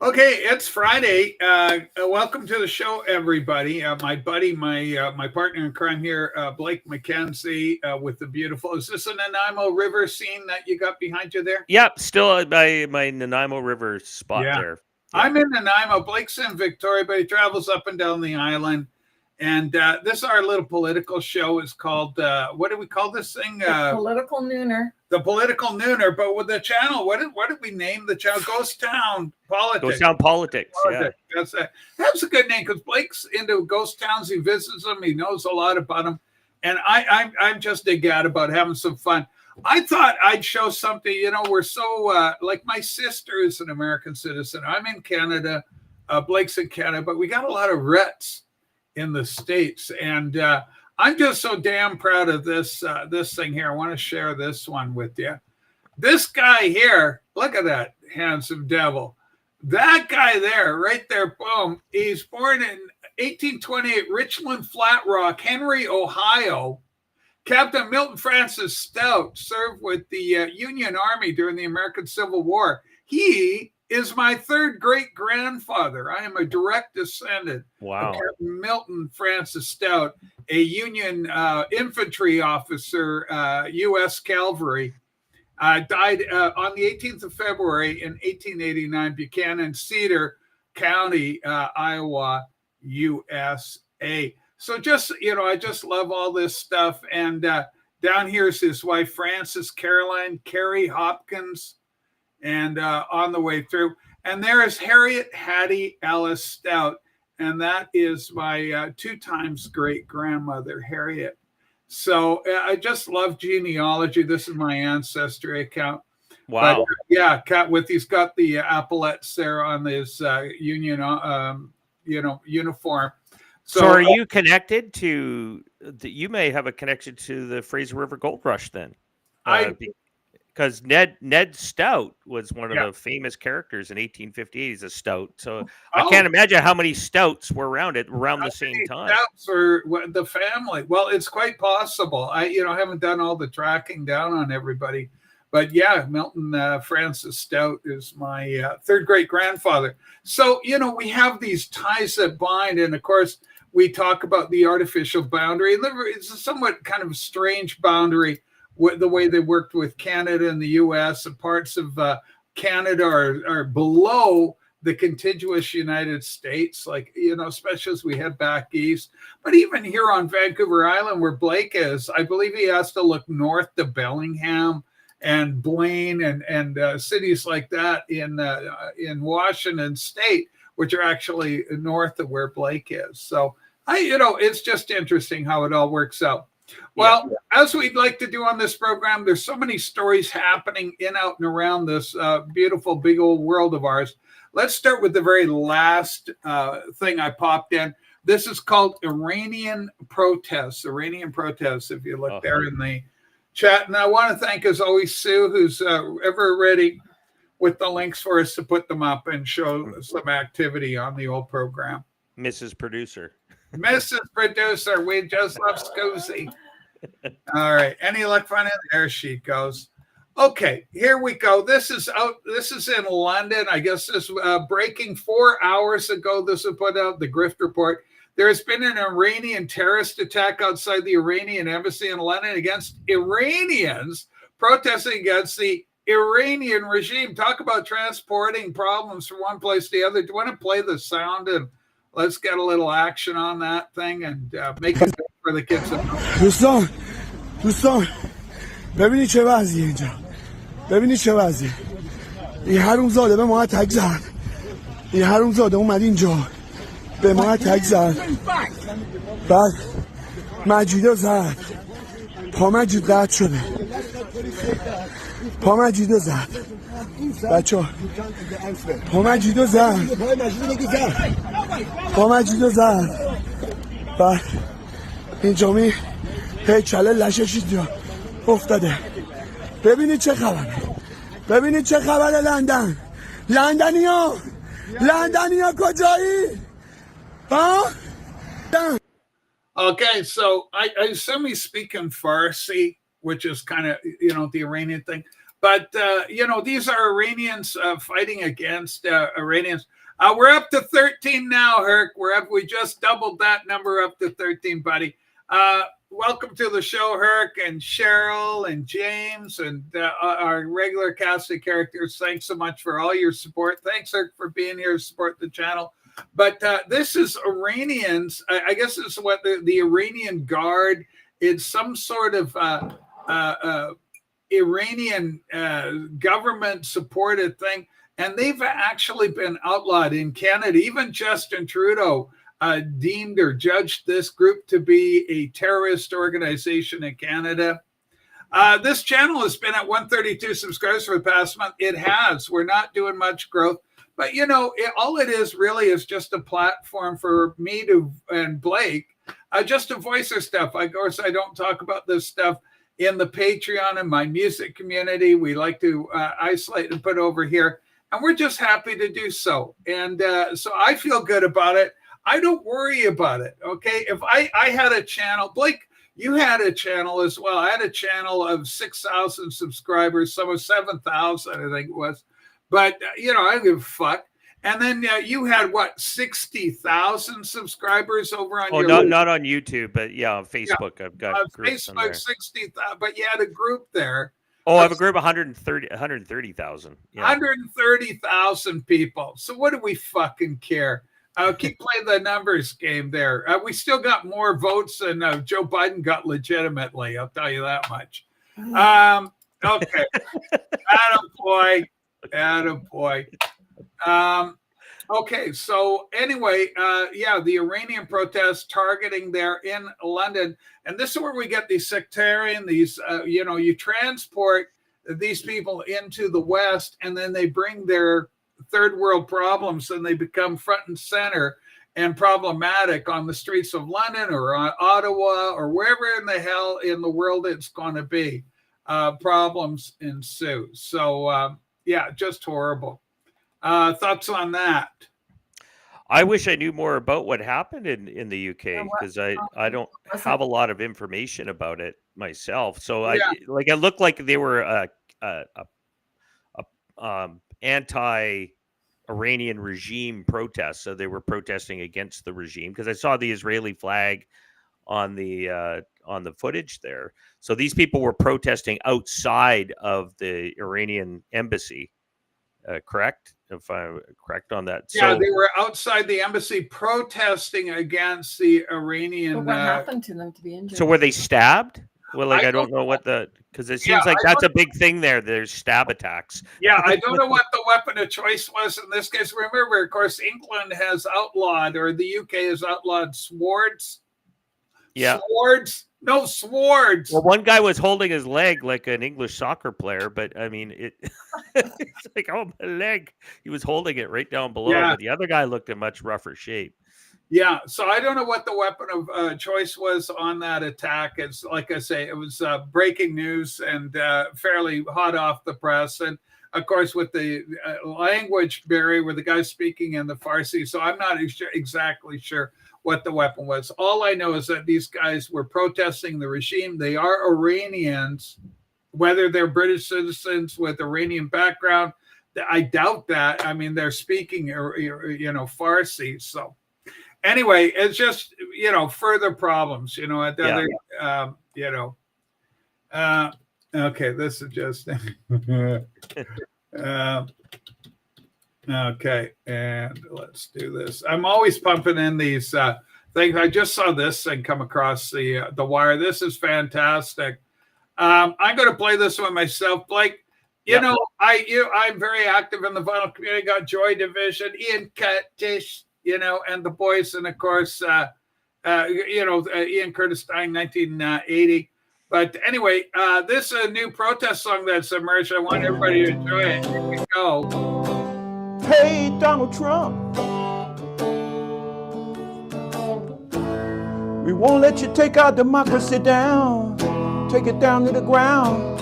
Okay, it's Friday. Welcome to the show, everybody. My buddy, my partner in crime here, Blake McKenzie, with the beautiful. Is this an Nanaimo River scene that you got behind you there? Yep, still at my Nanaimo River spot Yeah, there. Yeah. I'm in Nanaimo. Blake's in Victoria, but he travels up and down the island. And this is our little political show. Is called what do we call this thing? Political Nooner. The Political Nooner. But with the channel, what did we name the channel? Ghost Town Politics. Ghost Town Politics. Yeah. That's a good name because Blake's into ghost towns. He visits them. He knows a lot about them. And I'm just a gad about having some fun. I thought I'd show something. You know, we're so like my sister is an American citizen. I'm in Canada. Blake's in Canada, but we got a lot of Rets in the States. And I'm just so damn proud of this thing here. I want to share this one with you. This guy here, look at that handsome devil. That guy there, right there, boom. He's born in 1828, Richland Flat Rock, Henry, Ohio. Captain Milton Francis Stout served with the Union Army during the American Civil War. He is my third great grandfather. I am a direct descendant Wow. of Captain Milton Francis Stout, a Union infantry officer, U.S. Cavalry. Died on the 18th of February in 1889, Buchanan, Cedar County, Iowa, USA. So just, I just love all this stuff. And down here is his wife, Frances Caroline Carey Hopkins, and on the way through. And there is Harriet Hattie Alice Stout, and that is my 2 times great grandmother, Harriet. So I just love genealogy. This is my ancestry account. Wow. But, yeah, he's got the epaulets there on his Union, uniform. So are you connected to? You may have a connection to the Fraser River Gold Rush then, because Ned Stout was one of the famous characters in 1858. He's a Stout, so I can't imagine how many Stouts were around the same time. Stouts or the family. Well, it's quite possible. I haven't done all the tracking down on everybody, but yeah, Milton Francis Stout is my third great grandfather. So we have these ties that bind, and of course we talk about the artificial boundary. It's a somewhat kind of strange boundary. The way they worked with Canada and the U.S. and parts of Canada are below the contiguous United States, like, especially as we head back east. But even here on Vancouver Island, where Blake is, I believe he has to look north to Bellingham and Blaine and cities like that in Washington State, which are actually north of where Blake is. So it's just interesting how it all works out. Well, as we'd like to do on this program, there's so many stories happening in, out, and around this beautiful, big old world of ours. Let's start with the very last thing I popped in. This is called Iranian protests. Iranian protests, if you look there in the chat. And I want to thank, as always, Sue, who's ever ready with the links for us to put them up and show some activity on the old program. Mrs. Producer. Mrs. Producer, we just love Scusi. All right. Any luck finding it? There she goes. Okay, here we go. This is in London. I guess this breaking 4 hours ago. This was put out, the Grift Report. There has been an Iranian terrorist attack outside the Iranian embassy in London against Iranians protesting against the Iranian regime. Talk about transporting problems from one place to the other. Do you want to play the sound and let's get a little action on that thing and make it for the kids. دوستان ببینید چه وضعیه اینجا. ببینید چه وضعیه. این حرومزاده به ما اتک زد. این حرومزاده اومد اینجا به ما اتک زد. بعد مجیدو زد. پا مجید قطع شده. پا مجیدو زد. بچه ها پا مجیدو زد. پا مجیدو زد. بعد اینجا می پیچله لشش اینجا افتاده. ببینید چه خبره. ببینید چه خبره لندن. لندنیا کجایی؟ ها؟ Okay, so I assume he's speaking Farsi, which is kind of, the Iranian thing. But, these are Iranians fighting against Iranians. We're up to 13 now, Herc. We just doubled that number up to 13, buddy. Welcome to the show, Herc and Cheryl and James and our regular cast of characters. Thanks so much for all your support. Thanks, Herc, for being here to support the channel. But this is Iranians. I guess it's what the Iranian Guard. It's some sort of Iranian government-supported thing. And they've actually been outlawed in Canada. Even Justin Trudeau deemed or judged this group to be a terrorist organization in Canada. This channel has been at 132 subscribers for the past month. It has. We're not doing much growth. But, all it is really is just a platform for me and Blake just to voice our stuff. Of course, I don't talk about this stuff in the Patreon and my music community. We like to isolate and put over here. And we're just happy to do so. And so I feel good about it. I don't worry about it, okay? If I had a channel, Blake, you had a channel as well. I had a channel of 6,000 subscribers, some of 7,000, I think it was. But, I don't give a fuck. And then you had, 60,000 subscribers over on your... not on YouTube, but yeah, on Facebook. Yeah. I've got groups on there. 60,000, but you had a group there. Oh, I have a group of 130,000. Yeah. 130,000 people. So what do we fucking care? Keep playing the numbers game there. We still got more votes than Joe Biden got legitimately. I'll tell you that much. Okay. Attaboy. Okay. So anyway, the Iranian protests targeting there in London. And this is where we get these sectarian, you transport these people into the West and then they bring their third world problems and they become front and center and problematic on the streets of London or Ottawa or wherever in the hell in the world it's going to be. Problems ensue. So, just horrible. Thoughts on that? I wish I knew more about what happened in the UK because I don't have a lot of information about it myself. So it looked like they were anti-Iranian regime protests. So they were protesting against the regime because I saw the Israeli flag on the footage there. So these people were protesting outside of the Iranian embassy. Correct? If I'm correct on that. Yeah, they were outside the embassy protesting against the Iranian. But what happened to them to be injured? So were they stabbed? Well, I don't know what because it seems like that's a big thing there. There's stab attacks. Yeah, I don't know what the weapon of choice was in this case. Remember, of course, England has outlawed, or the UK has outlawed swords. Yeah. Swords? No swords. Well, one guy was holding his leg like an English soccer player, but I mean, it's like, oh, my leg. He was holding it right down below, but the other guy looked in much rougher shape. Yeah, so I don't know what the weapon of choice was on that attack. It's like I say, it was breaking news and fairly hot off the press. And of course, with the language barrier, with the guy speaking in the Farsi, so I'm not exactly sure what the weapon was. All I know is that these guys were protesting the regime. They are Iranians, whether they're British citizens with Iranian background. I doubt that. I mean, they're speaking, Farsi. So anyway, it's just, further problems, okay, this is just, okay, and let's do this. I'm always pumping in these things. I just saw this thing come across the wire. This is fantastic. I'm going to play this one myself, Blake. I'm very active in the vinyl community. Got Joy Division, Ian Curtis, and the boys, and of course, Ian Curtis dying 1980. But anyway, this is a new protest song that's emerged. I want everybody to enjoy it. Here we go. Hey, Donald Trump, we won't let you take our democracy down. Take it down to the ground.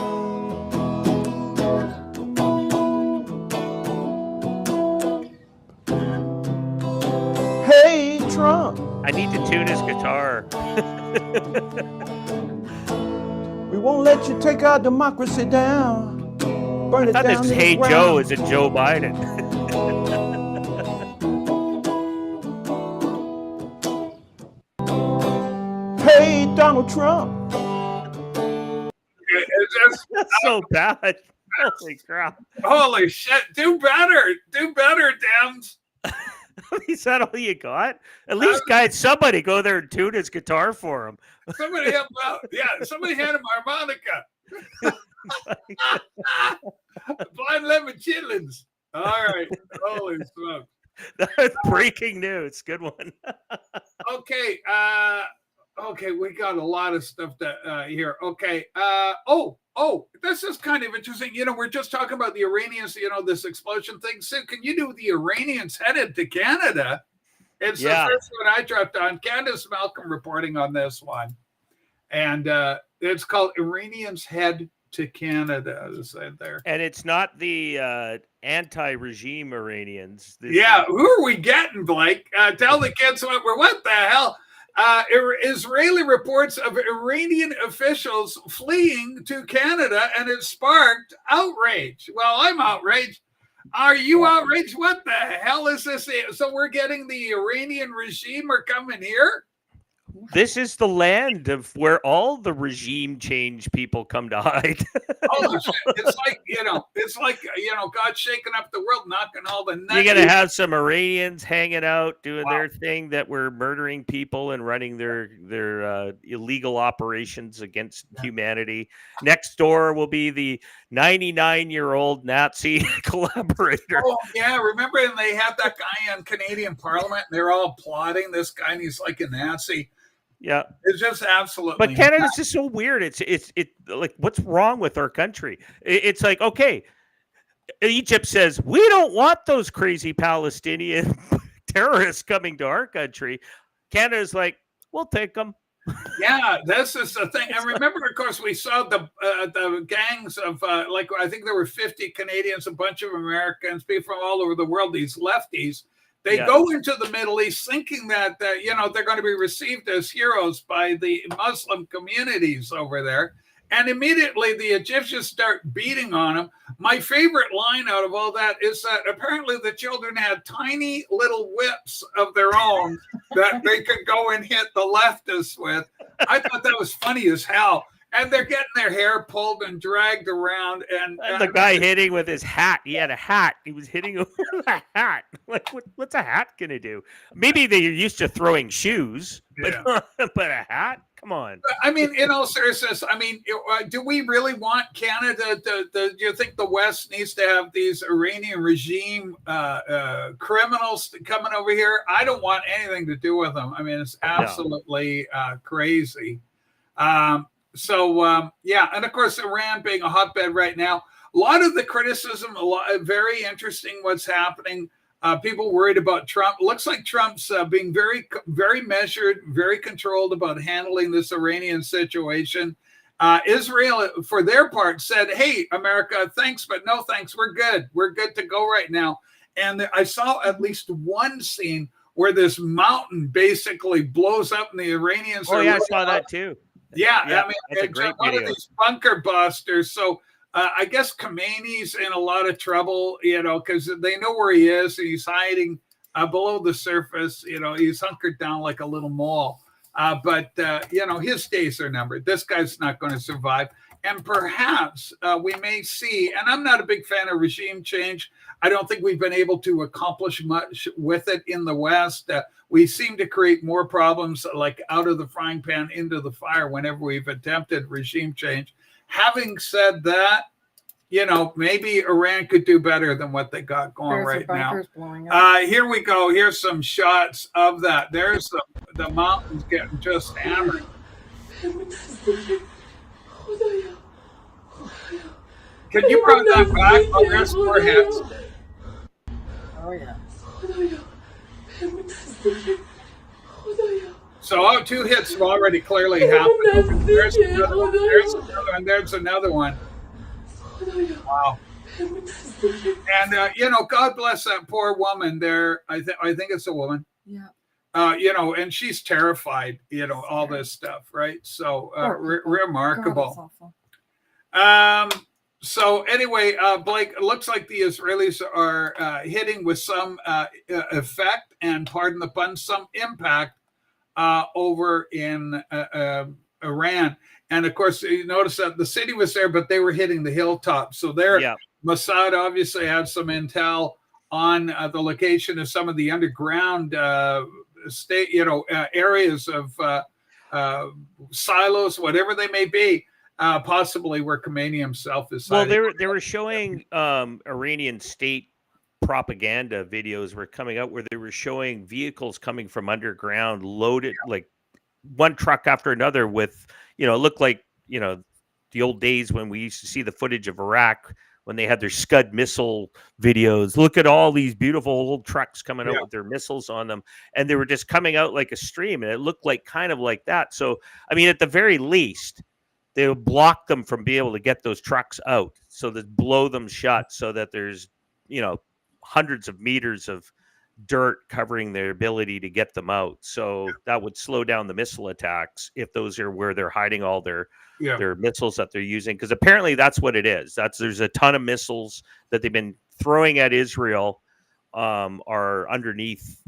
Hey, Trump, I need to tune his guitar. we won't let you take our democracy down. burn I it thought down this to the Hey ground. Joe is a Joe Biden. Hey, Donald Trump. It's just, That's so bad. Holy crap. holy shit. Do better. Do better, Dems. Is that all you got? At least guide somebody go there and tune his guitar for him. Somebody help out. Yeah, somebody hand him harmonica. Blind lemon chitlins. All right. Holy smoke. That's breaking news. Good one. Okay. Okay, we got a lot of stuff to here. Okay. This is kind of interesting. You know, we're just talking about the Iranians, you know, this explosion thing. So can you do the Iranians headed to Canada? It's the first one I dropped on. Candace Malcolm reporting on this one. And it's called Iranians Head to Canada, as I said there. And it's not the anti-regime Iranians. Who are we getting, Blake? Tell the kids what the hell? Israeli reports of Iranian officials fleeing to Canada, and it sparked outrage. Well, I'm outraged. Are you outraged? What the hell is this? So we're getting the Iranian regime are coming here? This is the land of where all the regime change people come to hide. Holy shit. It's like, God shaking up the world, knocking all the nuts. You're going to have some Iranians hanging out, doing their thing that we're murdering people and running their illegal operations against humanity. Next door will be the 99-year-old Nazi collaborator. Oh, yeah. Remember, and they had that guy in Canadian Parliament, and they're all applauding this guy, and he's like a Nazi. Yeah, it's just absolutely. But Canada's just so weird. It's like, what's wrong with our country? It's like, okay, Egypt says we don't want those crazy Palestinian terrorists coming to our country. Canada's like, we'll take them. Yeah, this is the thing. And remember, of course, we saw the gangs of I think there were 50 Canadians, a bunch of Americans, people from all over the world. These lefties. They go into the Middle East thinking that, they're going to be received as heroes by the Muslim communities over there. And immediately the Egyptians start beating on them. My favorite line out of all that is that apparently the children had tiny little whips of their own that they could go and hit the leftists with. I thought that was funny as hell. And they're getting their hair pulled and dragged around. And the guy hitting with his hat. He had a hat. He was hitting with a hat. Like, what's a hat going to do? Maybe they're used to throwing shoes, but a hat? Come on. I mean, in all seriousness, do we really want Canada do you think the West needs to have these Iranian regime criminals coming over here? I don't want anything to do with them. I mean, it's absolutely crazy. And of course, Iran being a hotbed right now, a lot of the criticism, very interesting what's happening. People worried about Trump. Looks like Trump's being very, very measured, very controlled about handling this Iranian situation. Israel, for their part, said, hey, America, thanks, but no thanks. We're good. We're good to go right now. And I saw at least one scene where this mountain basically blows up and the Iranians I saw that too. Yeah, I mean, that's a great one video. of these bunker busters. So I guess Khamenei's in a lot of trouble, because they know where he is. He's hiding below the surface. He's hunkered down like a little mole. But his days are numbered. This guy's not going to survive. And perhaps we may see, and I'm not a big fan of regime change. I don't think we've been able to accomplish much with it in the West. We seem to create more problems like out of the frying pan into the fire whenever we've attempted regime change. Having said that, maybe Iran could do better than what they got going right now. Here we go. Here's some shots of that. There's the mountains getting just hammered. Can you run that back? Oh, there's more hits. Oh, yeah. So, 2 hits have already clearly happened. There's another one. There's another one. Wow. And, God bless that poor woman there. I think it's a woman. Yeah. And she's terrified, all this stuff, right? So, remarkable. God, So anyway, Blake, it looks like the Israelis are hitting with some effect and, pardon the pun, some impact over in Iran. And of course, you notice that the city was there, but they were hitting the hilltop. So there, Yeah. Mossad obviously had some intel on the location of some of the underground areas of silos, whatever they may be. Possibly where Khomeini himself is. Well, they were showing Iranian state propaganda videos were coming out where they were showing vehicles coming from underground loaded, like one truck after another with, it looked like, the old days when we used to see the footage of Iraq when they had their Scud missile videos. Look at all these beautiful old trucks coming out with their missiles on them. And they were just coming out like a stream. And it looked like kind of like that. So, I mean, at the very least, they'll block them from being able to get those trucks out. So that blow them shut so that there's, hundreds of meters of dirt covering their ability to get them out. So that would slow down the missile attacks if those are where they're hiding all their missiles that they're using. Because apparently that's what it is. There's a ton of missiles that they've been throwing at Israel are under these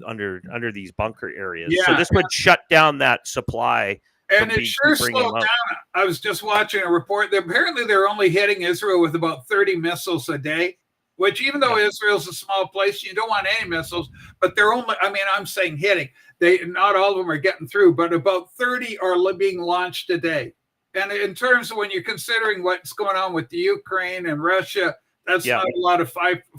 bunker areas. Yeah. So this would shut down that supply. And it sure slowed down. I was just watching a report that apparently they're only hitting Israel with about 30 missiles a day, which even though Israel's a small place, you don't want any missiles, but they're only, I'm saying hitting. Not all of them are getting through, but about 30 are being launched a day. And in terms of when you're considering what's going on with the Ukraine and Russia, that's not a lot of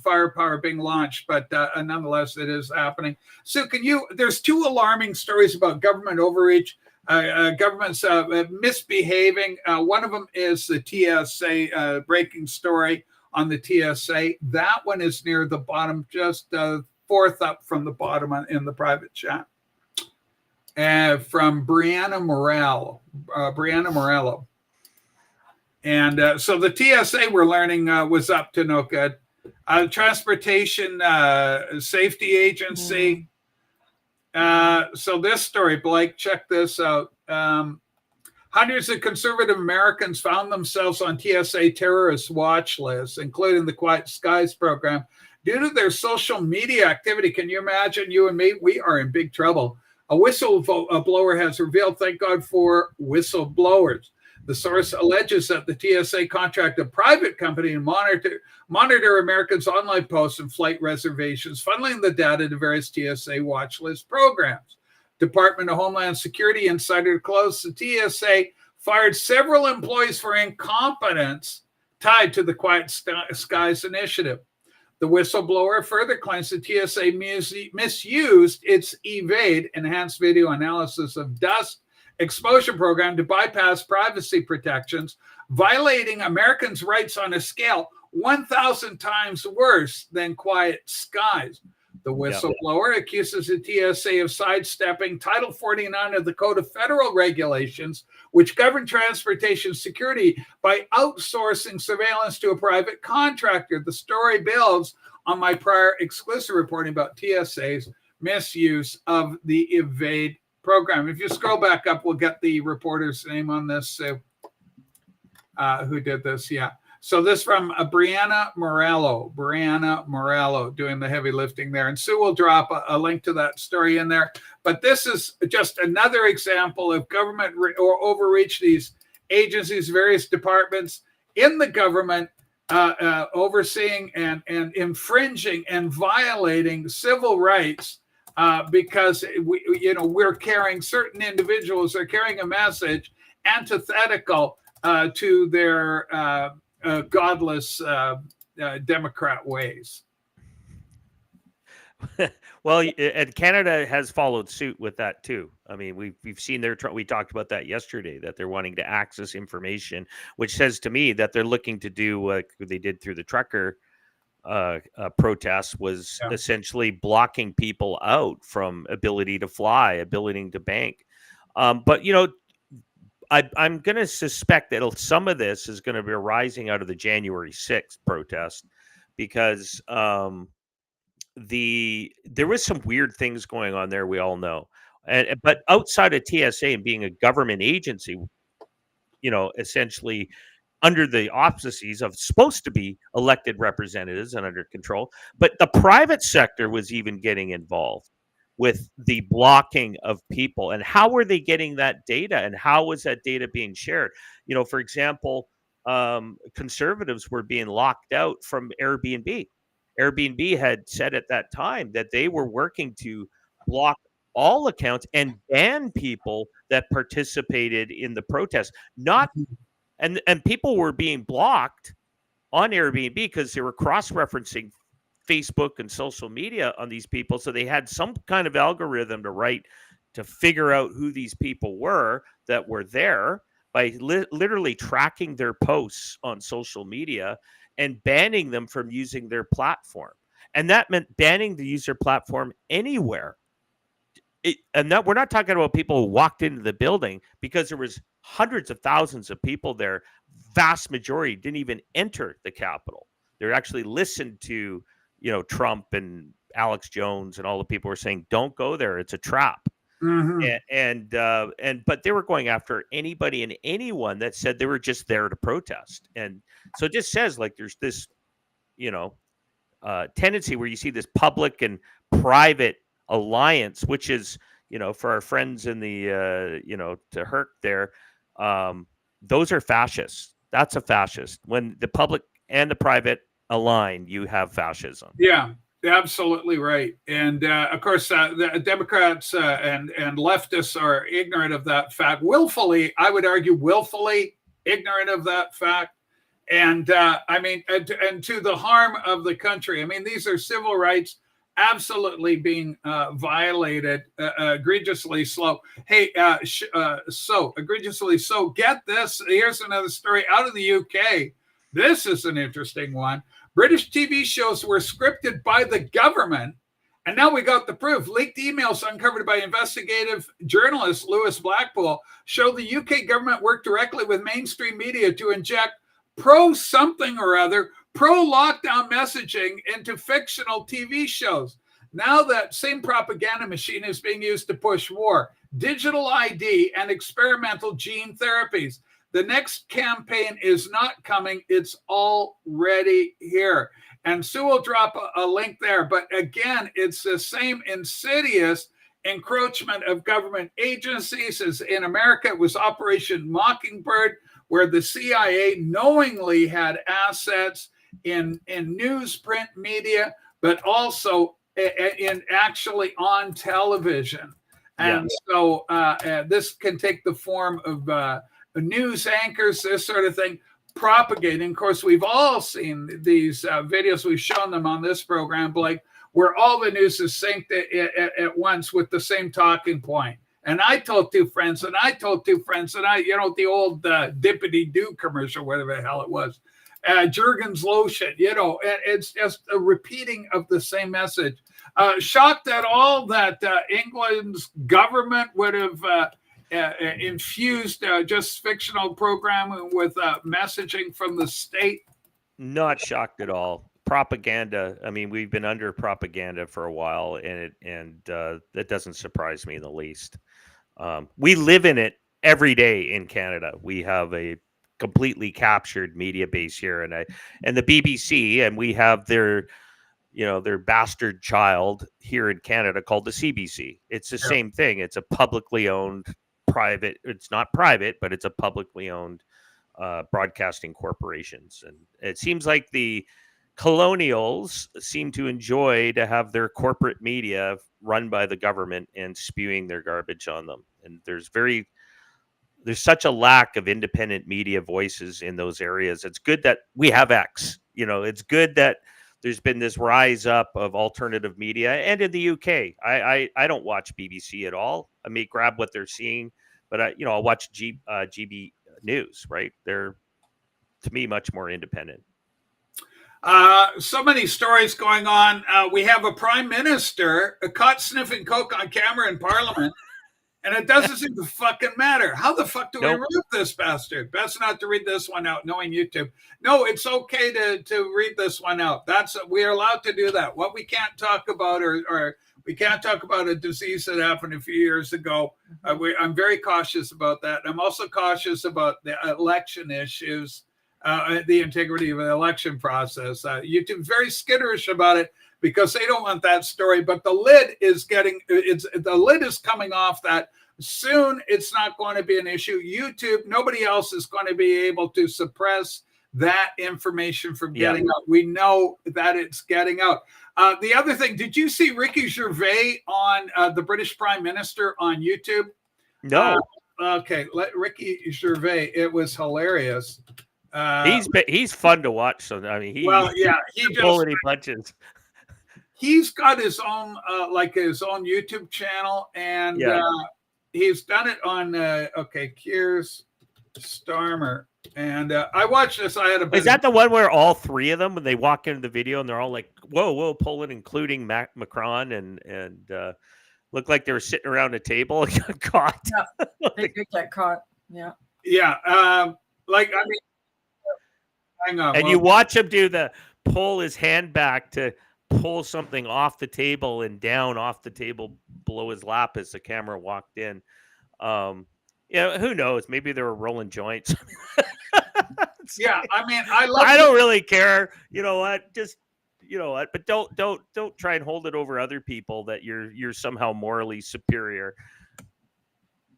firepower being launched, but nonetheless, it is happening. So there's two alarming stories about government overreach. Governments misbehaving. One of them is the TSA breaking story on the TSA. That one is near the bottom, just fourth up from the bottom in the private chat. From Brianna Morello. And so the TSA, we're learning, was up to no good. Transportation Safety Agency. So this story, Blake, check this out. Hundreds of conservative Americans found themselves on TSA terrorist watch lists, including the Quiet Skies program, due to their social media activity. Can you imagine, you and me? We are in big trouble. A whistleblower has revealed, thank God for whistleblowers. The source alleges that the TSA contracted a private company to monitor Americans' online posts and flight reservations, funneling the data to various TSA watch list programs. Department of Homeland Security insider close. The TSA fired several employees for incompetence tied to the Quiet Skies initiative. The whistleblower further claims the TSA misused its EVADE, Enhanced Video Analysis of Dust Exposure program, to bypass privacy protections, violating Americans' rights on a scale 1,000 times worse than Quiet Skies. The whistleblower accuses the TSA of sidestepping Title 49 of the Code of Federal Regulations, which govern transportation security, by outsourcing surveillance to a private contractor. The story builds on my prior exclusive reporting about TSA's misuse of the EVADE program. If you scroll back up, we'll get the reporter's name on this, who did this. Yeah. So this from Brianna Morello doing the heavy lifting there. And Sue will drop a link to that story in there. But this is just another example of government or overreach. These agencies, various departments in the government overseeing and infringing and violating civil rights because we're carrying, certain individuals are carrying a message antithetical to their godless Democrat ways. Well, and Canada has followed suit with that too. I mean, we've seen we talked about that yesterday, that they're wanting to access information, which says to me that they're looking to do what they did through the trucker protests, was essentially blocking people out from ability to fly, ability to bank. But I'm going to suspect that some of this is going to be arising out of the January 6th protest, because there was some weird things going on there, we all know. But outside of TSA and being a government agency, essentially under the auspices of supposed to be elected representatives and under control. But the private sector was even getting involved with the blocking of people. And how were they getting that data? And how was that data being shared? For example, conservatives were being locked out from Airbnb. Airbnb had said at that time that they were working to block all accounts and ban people that participated in the protest. Not and people were being blocked on Airbnb because they were cross-referencing Facebook and social media on these people. So they had some kind of algorithm to figure out who these people were that were there by literally tracking their posts on social media and banning them from using their platform. And that meant banning the user platform anywhere. And that we're not talking about people who walked into the building, because there was hundreds of thousands of people there. Vast majority didn't even enter the Capitol. They actually listened to, Trump and Alex Jones and all the people were saying, don't go there. It's a trap. Mm-hmm. But they were going after anybody and anyone that said they were just there to protest. And so it just says like there's this, tendency where you see this public and private alliance, which is, for our friends in the, to Herc there, those are fascists. That's a fascist. When the public and the private align, you have fascism. Yeah, absolutely right. And of course, the Democrats and leftists are ignorant of that fact. Willfully, I would argue, willfully ignorant of that fact. And and to the harm of the country. I mean, these are civil rights absolutely being violated, egregiously slow. Hey, so egregiously so. Get this. Here's another story out of the UK. This is an interesting one. British TV shows were scripted by the government. And now we got the proof. Leaked emails uncovered by investigative journalist Lewis Blackpool show the UK government worked directly with mainstream media to inject pro-something or other, pro-lockdown messaging into fictional TV shows. Now that same propaganda machine is being used to push war, digital ID, and experimental gene therapies. The next campaign is not coming. It's already here. And Sue will drop a link there. But again, it's the same insidious encroachment of government agencies. As in America, it was Operation Mockingbird, where the CIA knowingly had assets in newsprint media, but also in actually on television. And so this can take the form of news anchors, this sort of thing, propagating. Of course, we've all seen these videos. We've shown them on this program, Blake, where all the news is synced at once with the same talking point. And I told two friends, and I told two friends, and the old Dippity-Doo commercial, whatever the hell it was, Jergens lotion, it's just a repeating of the same message. Shocked at all that England's government would have infused just fictional programming with messaging from the state? Not shocked at all. Propaganda. I mean, we've been under propaganda for a while, and that doesn't surprise me in the least. We live in it every day in Canada. We have a completely captured media base here, and the BBC, and we have their bastard child here in Canada called the CBC. It's the same thing. It's a publicly owned private. It's not private, but it's a publicly owned broadcasting corporations. And it seems like the colonials seem to enjoy to have their corporate media run by the government and spewing their garbage on them. And there's such a lack of independent media voices in those areas. It's good that we have X. It's good that there's been this rise up of alternative media. And in the UK, I don't watch BBC at all. I may grab what they're seeing, but I'll watch GB News, right? They're, to me, much more independent. So many stories going on. We have a prime minister caught sniffing coke on camera in Parliament, and it doesn't seem to fucking matter. How the fuck do we read this bastard? Best not to read this one out, knowing YouTube. No, it's okay to read this one out. We're allowed to do that. What we can't talk about, or we can't talk about a disease that happened a few years ago. I'm very cautious about that. I'm also cautious about the election issues. the integrity of the election process. YouTube very skitterish about it because they don't want that story. But the lid is coming off that. Soon it's not going to be an issue. YouTube, nobody else is going to be able to suppress that information from getting out. We know that it's getting out. The other thing, did you see Ricky Gervais on the British Prime Minister on YouTube? No. Okay, Ricky Gervais. It was hilarious. He's fun to watch. So I mean, he just pull any punches. He's got his own his own YouTube channel, and he's done it on Keir Starmer. And I watched this. I had a. Is that the one where all three of them, when they walk into the video and they're all like, "Whoa, Poland," including Macron and looked like they were sitting around a table and got caught. Yeah, they did get caught. Yeah. Yeah. Hang on. And you watch him pull his hand back to pull something off the table and down off the table below his lap as the camera walked in. Who knows? Maybe they were rolling joints. Yeah, I mean, I don't really care. You know what? Just but don't try and hold it over other people that you're somehow morally superior.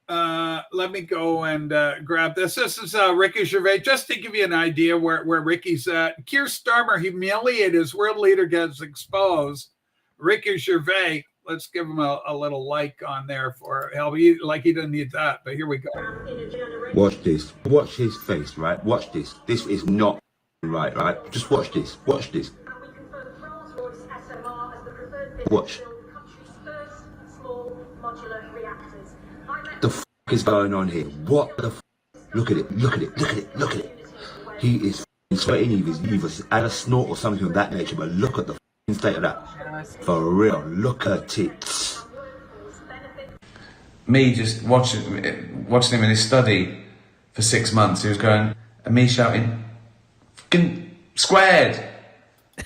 Let me go and grab this. This is Ricky Gervais, just to give you an idea where Ricky's at. Keir Starmer humiliated as world leader gets exposed. Ricky Gervais, let's give him a little like on there for help. He doesn't need that, but here we go. Watch this. Watch his face, right? Watch this. This is not right? Just watch this. Watch this. Watch. The f*** is going on here? What the f***? Look at it. He is sweating. He's either had a snort or something of that nature, but look at the state of that. For real, look at it. Me just watching him in his study for 6 months, he was going, and me shouting, "Fucking squared,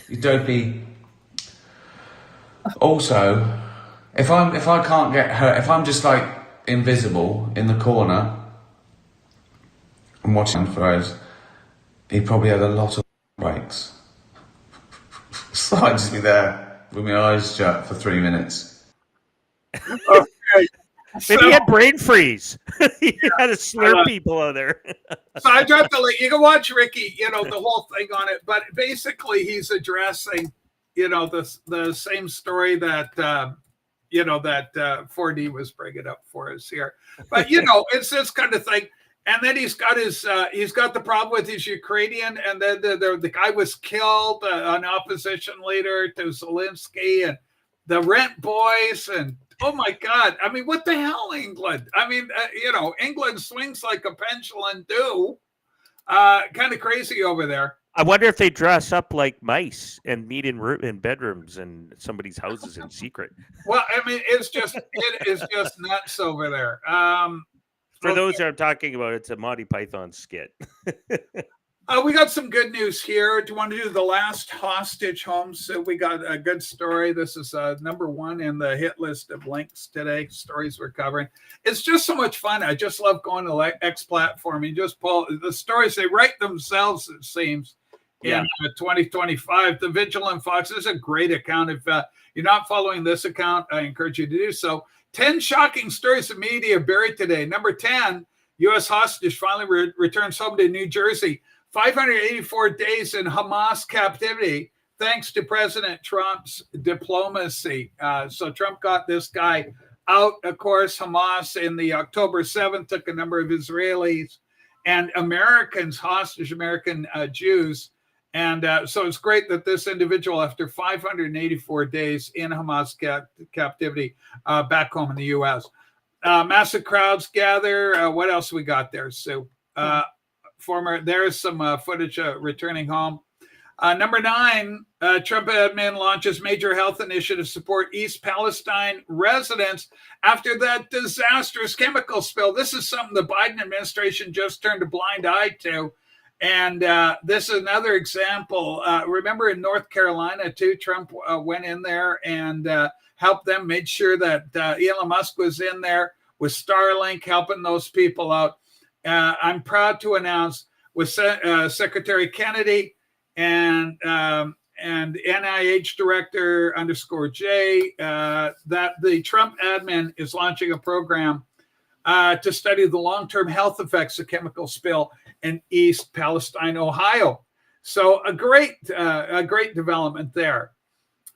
you dopey." Also, if I can't get hurt, if I'm just like invisible in the corner and watching for us, he probably had a lot of breaks. So I'd just be there with my eyes shut for 3 minutes. Okay. Maybe he had brain freeze. He had a Slurpee below there. So I dropped the link. You can watch Ricky, the whole thing on it. But basically, he's addressing, the same story that, that 4D was bringing up for us here. But, it's this kind of thing. And then he's got the problem with his Ukrainian, and then the guy was killed, an opposition leader to Zelensky, and the rent boys, and oh my God! I mean, what the hell, England? I mean, England swings like a pendulum too. Kind of crazy over there. I wonder if they dress up like mice and meet in bedrooms and somebody's houses in secret. Well, I mean, it is just nuts over there. For those that are talking about, it's a Monty Python skit. We got some good news here. Do you want to do the last hostage homes? So we got a good story. This is number one in the hit list of links today, stories we're covering. It's just so much fun. I just love going to X platform. You just pull the stories. They write themselves, it seems, in 2025. The Vigilant Fox is a great account. If you're not following this account, I encourage you to do so. 10 shocking stories of media buried today. Number 10, U.S. hostage finally returns home to New Jersey. 584 days in Hamas captivity, thanks to President Trump's diplomacy. So Trump got this guy out. Of course, Hamas in the October 7th took a number of Israelis and Americans, hostage American Jews. And so it's great that this individual, after 584 days in Hamas captivity, back home in the U.S. Massive crowds gather. What else we got there, Sue? There's some footage returning home. Number 9, Trump admin launches major health initiative to support East Palestine residents after that disastrous chemical spill. This is something the Biden administration just turned a blind eye to. And this is another example. Remember in North Carolina, too, Trump went in there and helped them, made sure that Elon Musk was in there with Starlink, helping those people out. I'm proud to announce with Secretary Kennedy and NIH Director _J that the Trump admin is launching a program to study the long-term health effects of chemical spill in East Palestine, Ohio. So a great development there.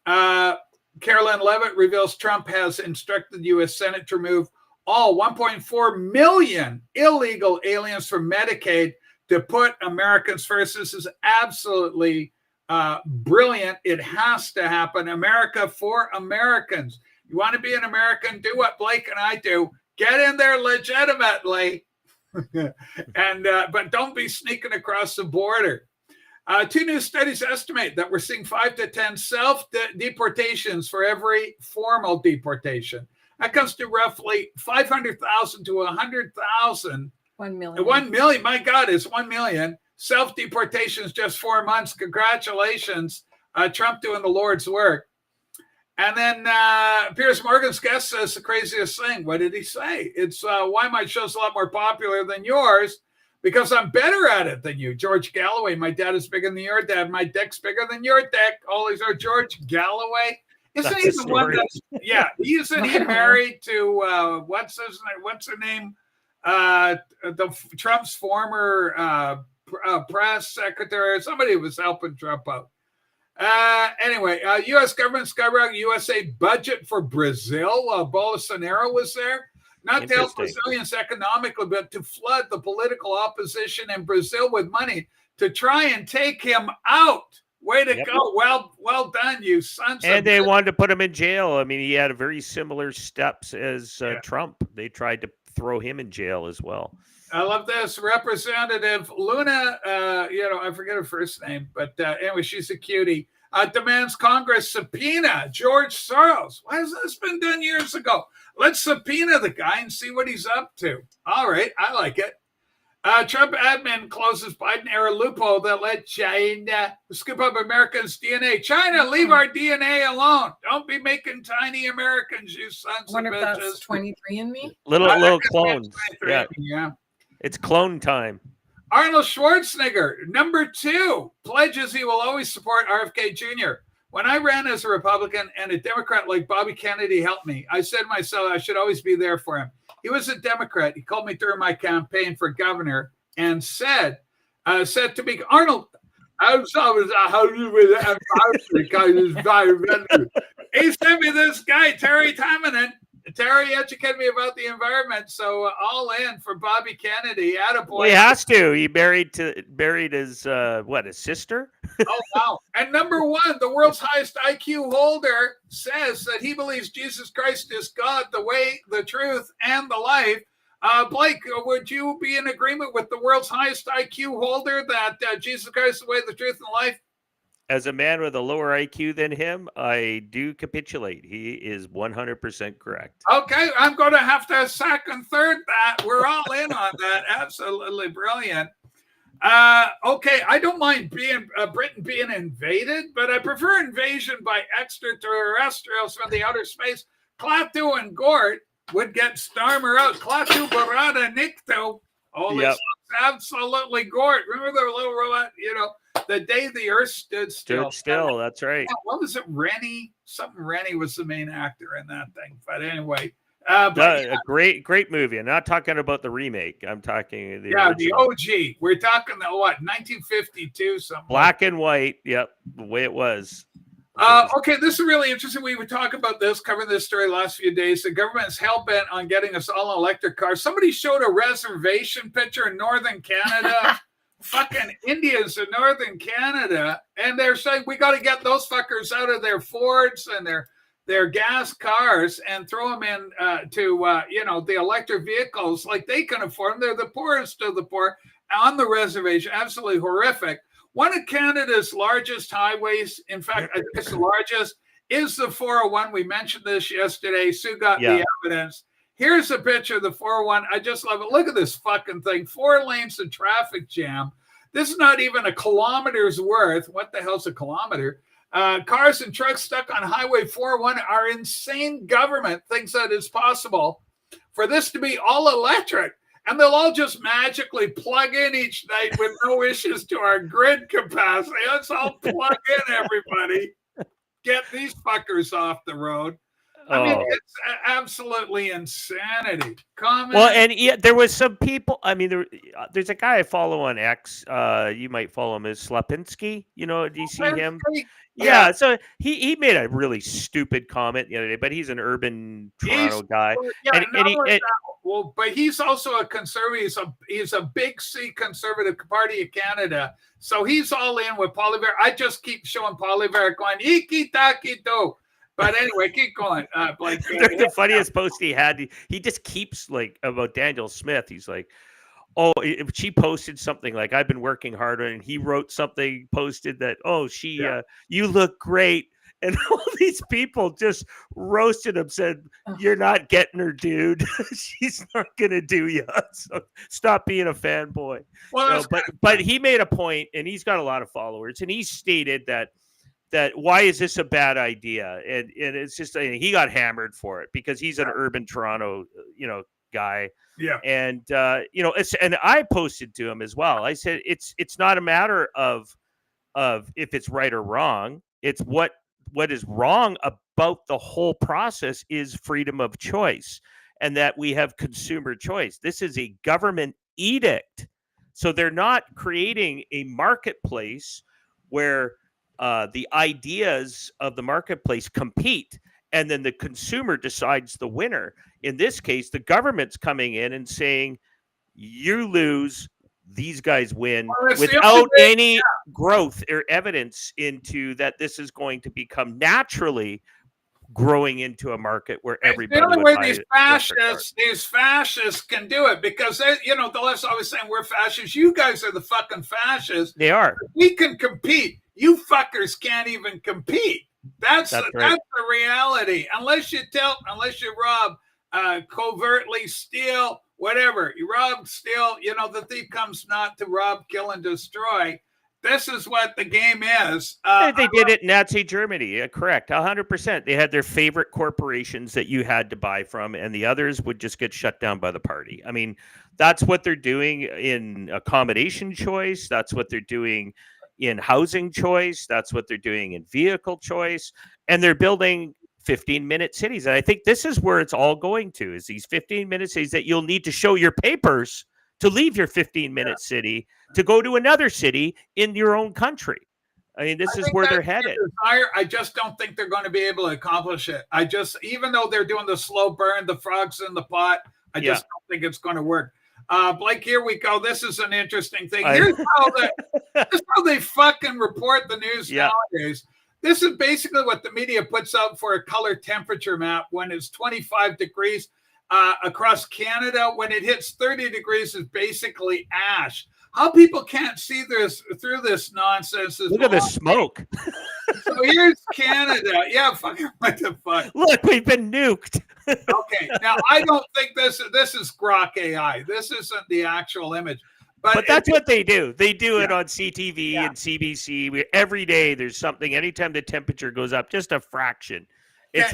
Carolyn Levitt reveals Trump has instructed the U.S. Senate to remove all 1.4 million illegal aliens from Medicaid to put Americans first. This is absolutely brilliant. It has to happen. America for Americans. You want to be an American? Do what Blake and I do. Get in there legitimately, but don't be sneaking across the border. 2 new studies estimate that we're seeing 5 to 10 self-deportations for every formal deportation. That comes to roughly 500,000 to 100,000. 1 million. 1 million, my God, it's 1 million. Self-deportations just 4 months. Congratulations, Trump doing the Lord's work. And then Piers Morgan's guest says the craziest thing. What did he say? It's why my show's a lot more popular than yours, because I'm better at it than you. George Galloway, my dad is bigger than your dad. My dick's bigger than your dick. All these are George Galloway. Isn't he the one that's, yeah, isn't he married to, what's her name? Trump's former press secretary, somebody who was helping Trump out. Anyway, U.S. government skyrocket USA budget for Brazil while Bolsonaro was there. Not to help Brazilians economically, but to flood the political opposition in Brazil with money to try and take him out. Way to go. Well done, you sons of... And they wanted to put him in jail. I mean, he had a very similar steps as Trump. They tried to throw him in jail as well. I love this. Representative Luna, I forget her first name, but anyway, she's a cutie. Demands Congress subpoena George Soros. Why hasn't this been done years ago? Let's subpoena the guy and see what he's up to. All right, I like it. Trump admin closes Biden-era loophole that let China scoop up Americans' DNA. China, leave our DNA alone. Don't be making tiny Americans, you sons of bitches. I wonder if that's 23andMe? Little clones. Yeah. It's clone time. Arnold Schwarzenegger, number 2, pledges he will always support RFK Jr. When I ran as a Republican and a Democrat like Bobby Kennedy helped me, I said to myself I should always be there for him. He was a Democrat. He called me during my campaign for governor and said to me, Arnold, I'm sorry, he sent me this guy, Terry Tamanen. Terry educated me about the environment, so all in for Bobby Kennedy. Attaboy. Well, he has to. He buried his his sister? Oh, wow. And number 1, the world's highest IQ holder says that he believes Jesus Christ is God, the way, the truth, and the life. Blake, would you be in agreement with the world's highest IQ holder that Jesus Christ is the way, the truth, and the life? As a man with a lower IQ than him, I do capitulate. He is 100% correct. Okay, I'm going to have to second, third that. We're all in on that. Absolutely brilliant. Okay, I don't mind Britain being invaded, but I prefer invasion by extraterrestrials from the outer space. Klaatu and Gort would get Starmer out. Klaatu Barada Nikto. Holy absolutely Gort. Remember the little robot, the day the earth stood still. That's right. What was it? Rennie? Something Rennie was the main actor in that thing. But anyway. A great movie. I'm not talking about the remake. I'm talking the original. The OG. We're talking 1952 something. Black and white. Yep, the way it was. Okay, this is really interesting. We would talk about this, covering this story last few days. The government is hell-bent on getting us all electric cars. Somebody showed a reservation picture in northern Canada. Fucking Indians in northern Canada. And they're saying we got to get those fuckers out of their Fords and their gas cars and throw them in to the electric vehicles like they can afford them. They're the poorest of the poor on the reservation. Absolutely horrific. One of Canada's largest highways, in fact, I think it's the largest, is the 401. We mentioned this yesterday. Sue got the evidence. Here's a picture of the 401. I just love it. Look at this fucking thing. 4 lanes of traffic jam. This is not even a kilometer's worth. What the hell's a kilometer? Cars and trucks stuck on Highway 401. Our insane government thinks that it's possible for this to be all electric. and they'll all just magically plug in each night with no issues to our grid capacity. Let's all plug in, everybody. Get these fuckers off the road. I mean, it's absolutely insanity. Comment. Well, and there was some people. I mean, there's a guy I follow on X. You might follow him as Slapinski. You know, do you see him? Yeah. So he made a really stupid comment the other day, but he's an urban Toronto guy. Yeah, but he's also a conservative. He's a big C Conservative Party of Canada. So he's all in with Poilievre. I just keep showing Poilievre going, iki taki do. But anyway, keep going. Blake. The funniest post he had, he just keeps like about Danielle Smith. He's like, oh, she posted something like, I've been working hard on it. And he wrote something, posted that, you look great. And all these people just roasted him, said, you're not getting her, dude. She's not going to do you. So stop being a fanboy. Well, but he made a point, and he's got a lot of followers, and he stated that why is this a bad idea? And it's just, he got hammered for it because he's an urban Toronto, guy. Yeah. And, and I posted to him as well. I said, it's not a matter of if it's right or wrong. It's what is wrong about the whole process is freedom of choice, and that we have consumer choice. This is a government edict. So they're not creating a marketplace where the ideas of the marketplace compete, and then the consumer decides the winner. In this case, the government's coming in and saying, you lose, these guys win, without any growth or evidence into that this is going to become naturally growing into a market where everybody. The only way these fascists can do it, because the left's always saying we're fascists. You guys are the fucking fascists. They are. We can compete. You fuckers can't even compete. That's right. That's the reality. Unless you rob, covertly steal, whatever. You rob, steal, the thief comes not to rob, kill, and destroy. This is what the game is. They did it in Nazi Germany. Correct. 100%. They had their favorite corporations that you had to buy from, and the others would just get shut down by the party. I mean, that's what they're doing in accommodation choice. That's what they're doing in housing choice. That's what they're doing in vehicle choice. And they're building 15-minute cities. And I think this is where it's all going to, is these 15-minute cities that you'll need to show your papers to leave your 15-minute city to go to another city in your own country. I mean, this is where they're headed. I just don't think they're going to be able to accomplish it. Even though they're doing the slow burn, the frogs in the pot, I just don't think it's going to work. Blake, here we go. This is an interesting thing. Here's how they fucking report the news nowadays. This is basically what the media puts out for a color temperature map when it's 25 degrees across Canada. When it hits 30 degrees, it's basically ash. How people can't see this through this nonsense is look at the smoke. So here's Canada. Yeah, fucking what the fuck? Look, we've been nuked. Okay, now I don't think this is Grok AI. This isn't the actual image. But that's what they do. They do it on CTV and CBC. Every day there's something. Anytime the temperature goes up just a fraction, it's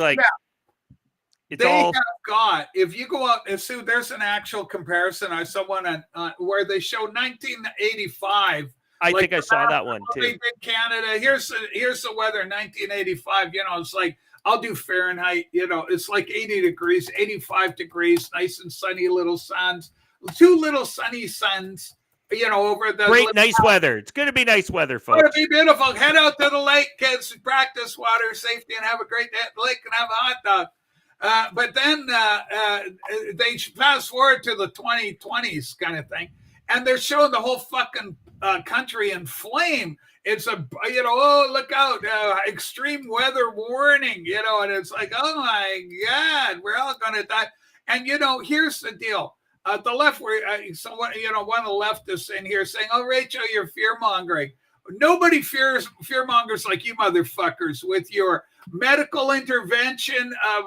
it's all. Have got, if you go out and see, there's an actual comparison. I saw one where they show 1985. I think I saw that one too. They did Canada. Here's the weather in 1985. It's like, I'll do Fahrenheit. It's like 80 degrees, 85 degrees, nice and sunny little suns. Two little sunny suns, over the nice weather. It's going to be nice weather, folks. It's going to be beautiful. Head out to the lake, kids. Practice water safety and have a great day at the lake and have a hot dog. But then they fast forward to the 2020s kind of thing, and they're showing the whole fucking country in flame. It's look out, extreme weather warning, and it's like, oh my God, we're all going to die. And, here's the deal. The left, one of the leftists in here saying, oh, Rachel, you're fear-mongering. Nobody fear-mongers like you motherfuckers with your medical intervention of,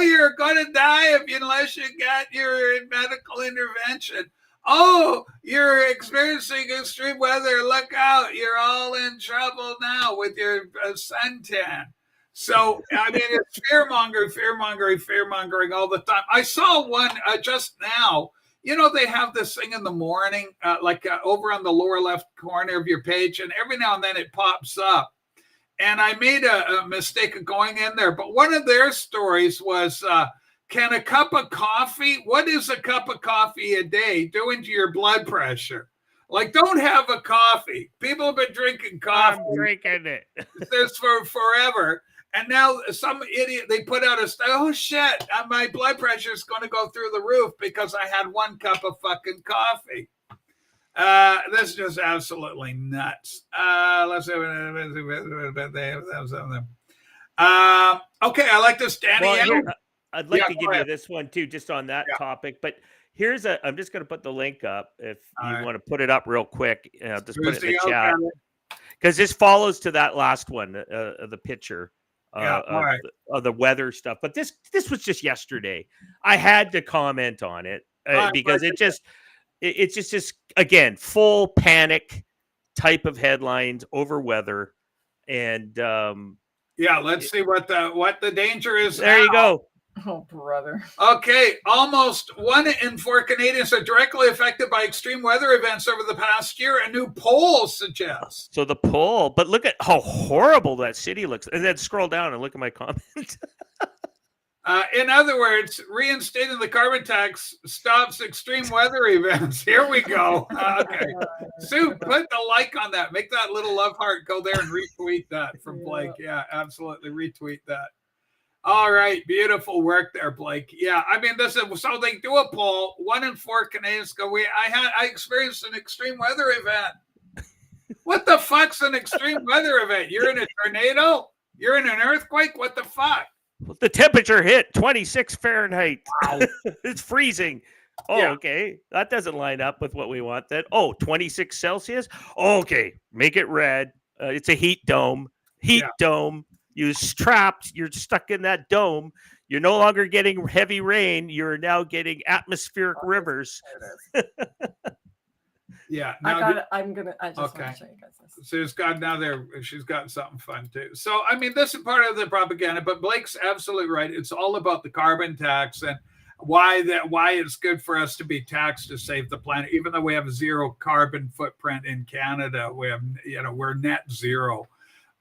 you're going to die unless you get your medical intervention. Oh, you're experiencing extreme weather. Look out. You're all in trouble now with your suntan. So, I mean, it's fear-mongering all the time. I saw one just now. you know, they have this thing in the morning, over on the lower left corner of your page, and every now and then it pops up. And I made a mistake of going in there, but one of their stories was, can a cup of coffee, what is a cup of coffee a day doing to your blood pressure? Like, don't have a coffee. People have been drinking coffee. I'm drinking it. This for forever. And now some idiot, they put out oh shit, my blood pressure is going to go through the roof because I had 1 cup of fucking coffee. This is just absolutely nuts. Let's see. Okay, I like this, Danny. Well, I'd like to give you you this one too, just on that topic. But I'm just going to put the link up if you want to put it up real quick. Just put it in the chat, because this follows to that last one, the picture. Of the weather stuff, but this was just yesterday. I had to comment on it because it's just again full panic type of headlines over weather, and let's see what the danger is. There you go. Oh, brother. Okay, almost 1 in 4 Canadians are directly affected by extreme weather events over the past year, a new poll suggests. So the poll, but look at how horrible that city looks. And then scroll down and look at my comment. In other words, reinstating the carbon tax stops extreme weather events. Here we go. Okay. Sue, put the like on that. Make that little love heart go there and retweet that from Blake. Yeah, absolutely. Retweet that. All right, beautiful work there, Blake. Yeah, I mean, so they do a poll. 1 in 4 Canadians go, I experienced an extreme weather event. What the fuck's an extreme weather event? You're in a tornado? You're in an earthquake? What the fuck? The temperature hit 26 Fahrenheit. Wow. It's freezing. Oh, yeah. Okay. That doesn't line up with what we want then. 26 Celsius? Okay. Make it red. It's a heat dome. Dome. You're trapped. You're stuck in that dome. You're no longer getting heavy rain. You're now getting atmospheric rivers. Yeah. I just want to show you guys this. She's got something fun too. So, I mean, this is part of the propaganda, but Blake's absolutely right. It's all about the carbon tax and why it's good for us to be taxed to save the planet. Even though we have zero carbon footprint in Canada, we're net zero.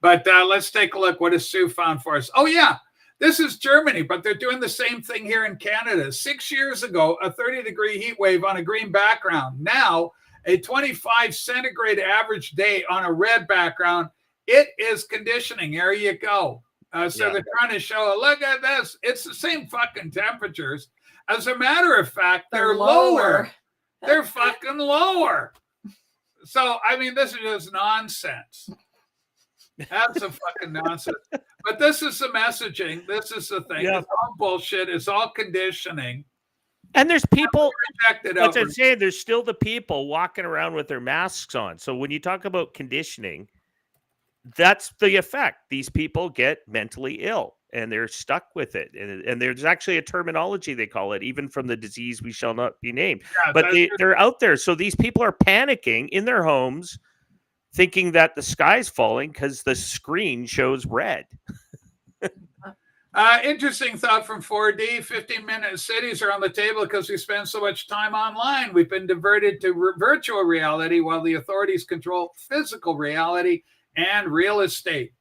But let's take a look. What has Sue found for us? Oh, yeah. This is Germany, but they're doing the same thing here in Canada. 6 years ago, a 30-degree heat wave on a green background. Now, a 25 centigrade average day on a red background. It is conditioning. There you go. They're trying to show, look at this. It's the same fucking temperatures. As a matter of fact, they're lower. They're fucking lower. So, I mean, this is just nonsense. That's a fucking nonsense. But this is the messaging. This is the thing. Yeah. It's all bullshit. It's all conditioning. And there's people, that's what I'm saying, there's still the people walking around with their masks on. So when you talk about conditioning, that's the effect. These people get mentally ill and they're stuck with it. And there's actually a terminology they call it, even from the disease we shall not be named. Yeah, but they're out there. So these people are panicking in their homes, thinking that the sky's falling because the screen shows red. Interesting thought from 4D. 15-minute cities are on the table because we spend so much time online. We've been diverted to virtual reality while the authorities control physical reality and real estate.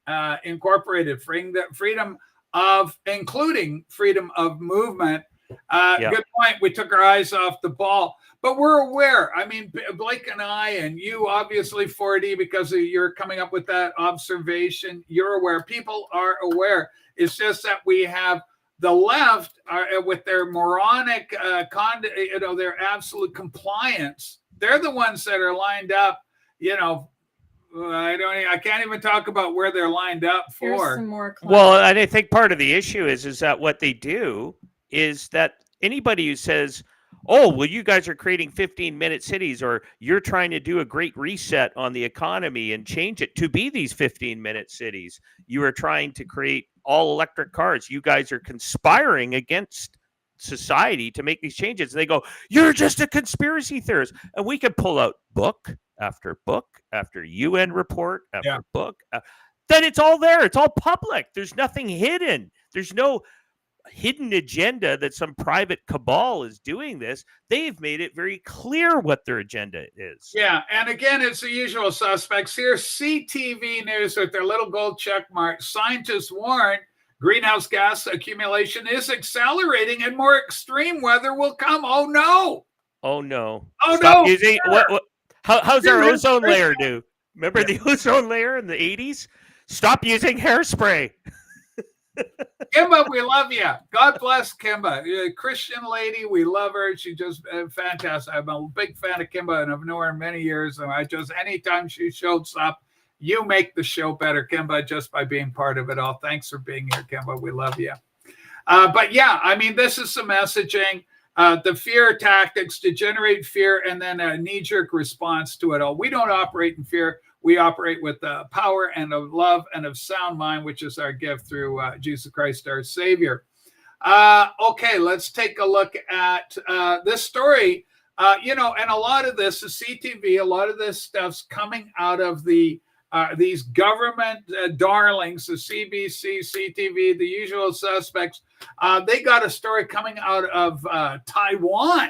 Incorporated freedom of, including freedom of movement. Good point. We took our eyes off the ball. But we're aware. I mean, Blake and I, and you, obviously, 4D, because you're coming up with that observation, you're aware. People are aware. It's just that we have the left with their moronic, their absolute compliance. They're the ones that are lined up. I can't even talk about where they're lined up for. Here's some more well, and I think part of the issue is that what they do is that anybody who says, oh, well, you guys are creating 15-minute cities, or you're trying to do a great reset on the economy and change it to be these 15-minute cities. You are trying to create all electric cars. You guys are conspiring against society to make these changes. And they go, you're just a conspiracy theorist. And we can pull out book after UN report after book. Then it's all there. It's all public. There's nothing hidden. There's no hidden agenda that some private cabal is doing this. They've made it very clear what their agenda is. Yeah, and again, it's the usual suspects here. CTV News with their little gold check mark. Scientists warn greenhouse gas accumulation is accelerating and more extreme weather will come. Oh no! Oh no! Oh Stop no! using how's our ozone layer do? Remember the ozone layer in the 80s? Stop using hairspray. Kimba, we love you. God bless Kimba. You're a Christian lady. We love her. She's just fantastic. I'm a big fan of Kimba, and I've known her many years. And anytime she shows up, you make the show better, Kimba, just by being part of it all. Thanks for being here, Kimba. We love you. But yeah, I mean, this is some messaging. The fear tactics to generate fear and then a knee-jerk response to it all. We don't operate in fear. We operate with the power and of love and of sound mind, which is our gift through Jesus Christ, our Savior. Okay, let's take a look at this story. And a lot of this is CTV. A lot of this stuff's coming out of these government darlings, the CBC, CTV, the usual suspects. They got a story coming out of Taiwan.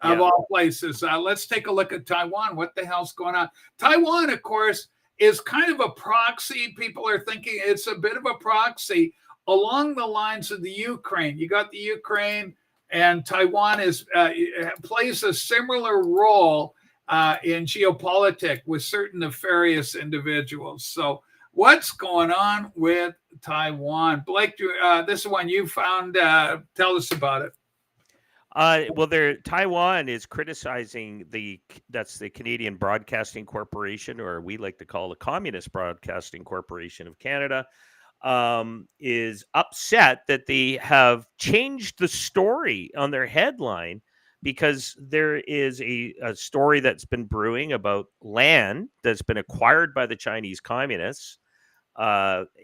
Of all places. Let's take a look at Taiwan. What the hell's going on? Taiwan, of course, is kind of a proxy. People are thinking it's a bit of a proxy along the lines of the Ukraine. You got the Ukraine, and Taiwan plays a similar role in geopolitics with certain nefarious individuals. So what's going on with Taiwan? Blake, this is one you found. Tell us about it. Taiwan is criticizing that's the Canadian Broadcasting Corporation, or we like to call the Communist Broadcasting Corporation of Canada, is upset that they have changed the story on their headline because there is a story that's been brewing about land that's been acquired by the Chinese communists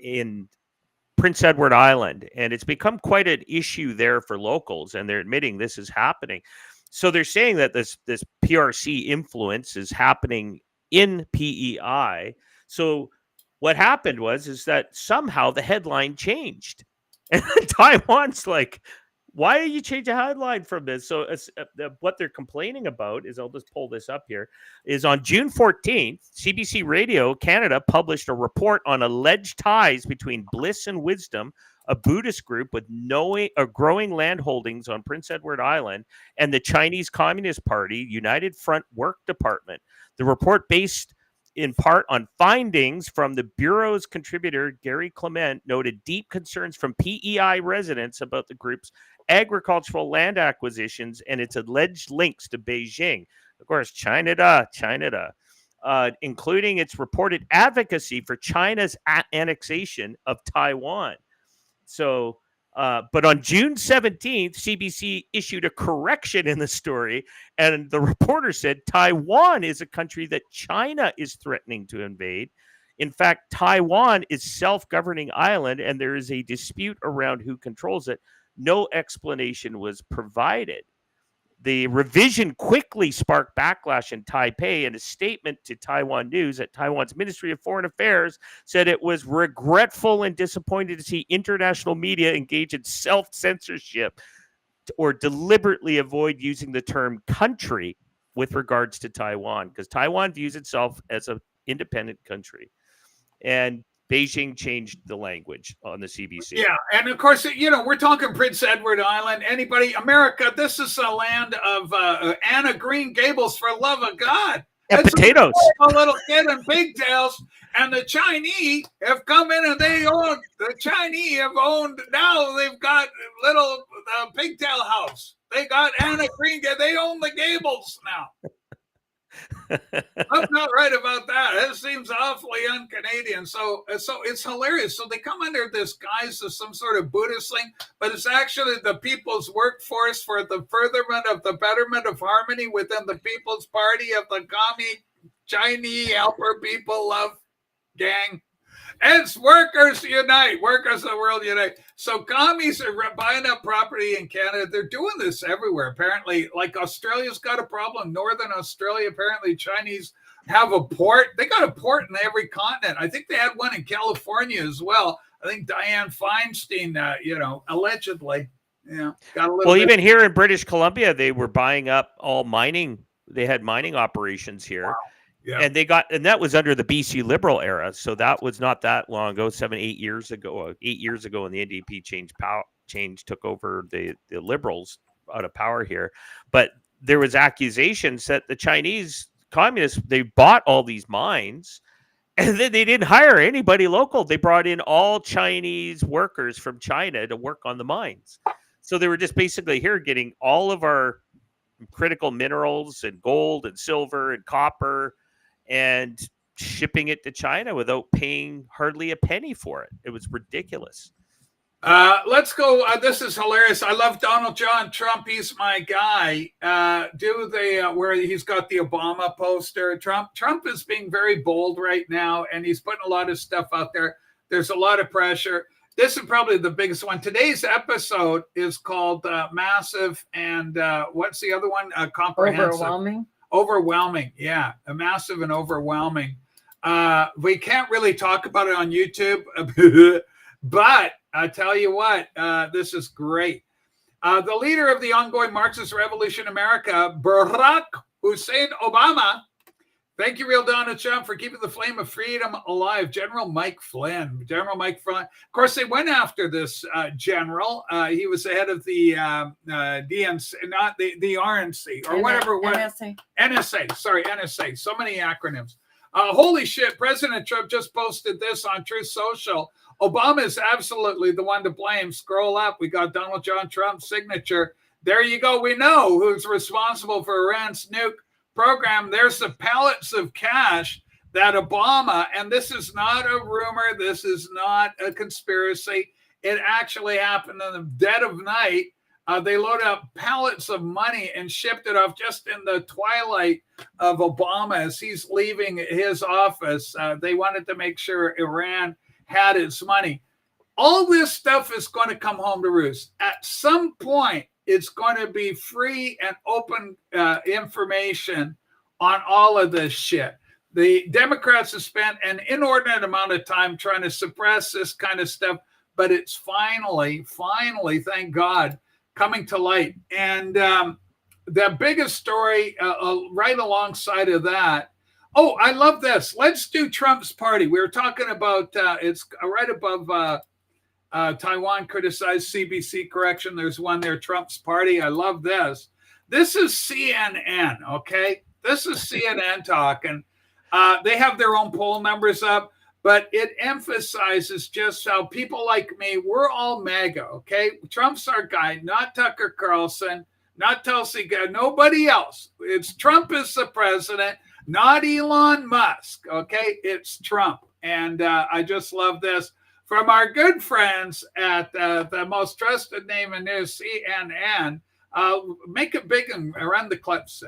in Prince Edward Island, and it's become quite an issue there for locals, and they're admitting this is happening. So they're saying that this PRC influence is happening in PEI. So what happened is that somehow the headline changed, and Taiwan's like, why are you changing the headline from this? So what they're complaining about is, I'll just pull this up here, is on June 14th, CBC Radio Canada published a report on alleged ties between Bliss and Wisdom, a Buddhist group with growing land holdings on Prince Edward Island, and the Chinese Communist Party United Front Work Department. The report, based in part on findings from the Bureau's contributor, Gary Clement, noted deep concerns from PEI residents about the group's agricultural land acquisitions and its alleged links to Beijing. Of course, China, including its reported advocacy for China's annexation of Taiwan. So, but on June 17th, CBC issued a correction in the story, and the reporter said Taiwan is a country that China is threatening to invade. In fact, Taiwan is a self-governing island, and there is a dispute around who controls it. No explanation was provided. The revision quickly sparked backlash in Taipei. In a statement to Taiwan News, that Taiwan's Ministry of Foreign Affairs said it was regretful and disappointed to see international media engage in self-censorship or deliberately avoid using the term country with regards to Taiwan, because Taiwan views itself as an independent country. And Beijing changed the language on the CBC. Yeah, and of course, we're talking Prince Edward Island. America, this is a land of Anna Green Gables, for love of God. And potatoes. A little kid in pigtails, and the Chinese have come in and now they've got little pigtail house. They got Anna Green, they own the Gables now. I'm not right about that. It seems awfully un-Canadian. So it's hilarious. So they come under this guise of some sort of Buddhist thing, but it's actually the People's Workforce for the furtherment of the betterment of harmony within the People's Party of the Commie Chinese Helper People Love Gang. It's Workers Unite. Workers of the World Unite. So commies are buying up property in Canada. They're doing this everywhere. Apparently, like Australia's got a problem. Northern Australia, apparently Chinese have a port. They got a port in every continent. I think they had one in California as well. I think Dianne Feinstein, allegedly, got a little. Well, even here in British Columbia, they were buying up all mining. They had mining operations here. Wow. Yeah. And that was under the BC Liberal era. So that was not that long ago, 8 years ago, 8 years ago, when the NDP took over the Liberals out of power here. But there was accusations that the Chinese communists, they bought all these mines and then they didn't hire anybody local. They brought in all Chinese workers from China to work on the mines. So they were just basically here getting all of our critical minerals and gold and silver and copper and shipping it to China without paying hardly a penny for it. It was ridiculous. Let's go. This is hilarious. I love Donald John Trump. He's my guy. Where he's got the Obama poster. Trump is being very bold right now, and he's putting a lot of stuff out there. There's a lot of pressure. This is probably the biggest one. Today's episode is called Massive, and what's the other one? Comprehensive. Overwhelming. Yeah, a massive and overwhelming. We can't really talk about it on YouTube, but I tell you what, this is great. The leader of the ongoing Marxist revolution in America, Barack Hussein Obama. Thank you, real Donald Trump, for keeping the flame of freedom alive. General Mike Flynn. Of course, they went after this general. He was the head of the DNC, not the RNC or whatever it was. NSA. So many acronyms. Holy shit, President Trump just posted this on Truth Social. Obama is absolutely the one to blame. Scroll up. We got Donald John Trump's signature. There you go. We know who's responsible for Iran's nuke program. There's the pallets of cash that Obama, and this is not a rumor, this is not a conspiracy, it actually happened in the dead of night. They loaded up pallets of money and shipped it off just in the twilight of Obama as he's leaving his office. They wanted to make sure Iran had its money. All this stuff is going to come home to roost. At some point, it's going to be free and open information on all of this shit. The Democrats have spent an inordinate amount of time trying to suppress this kind of stuff, but it's finally, thank God, coming to light. And the biggest story right alongside of that, oh, I love this. Let's do Trump's party. We were talking about, it's right above Taiwan criticized CBC correction. There's one there, Trump's party. I love this. This is CNN, okay? This is CNN talking. They have their own poll numbers up, but it emphasizes just how people like me, we're all MAGA, okay? Trump's our guy, not Tucker Carlson, not Tulsi Gabbard, nobody else. It's Trump is the president, not Elon Musk, okay? It's Trump. And I just love this. From our good friends at the most trusted name in news, CNN, make it big and run the clip, Sue.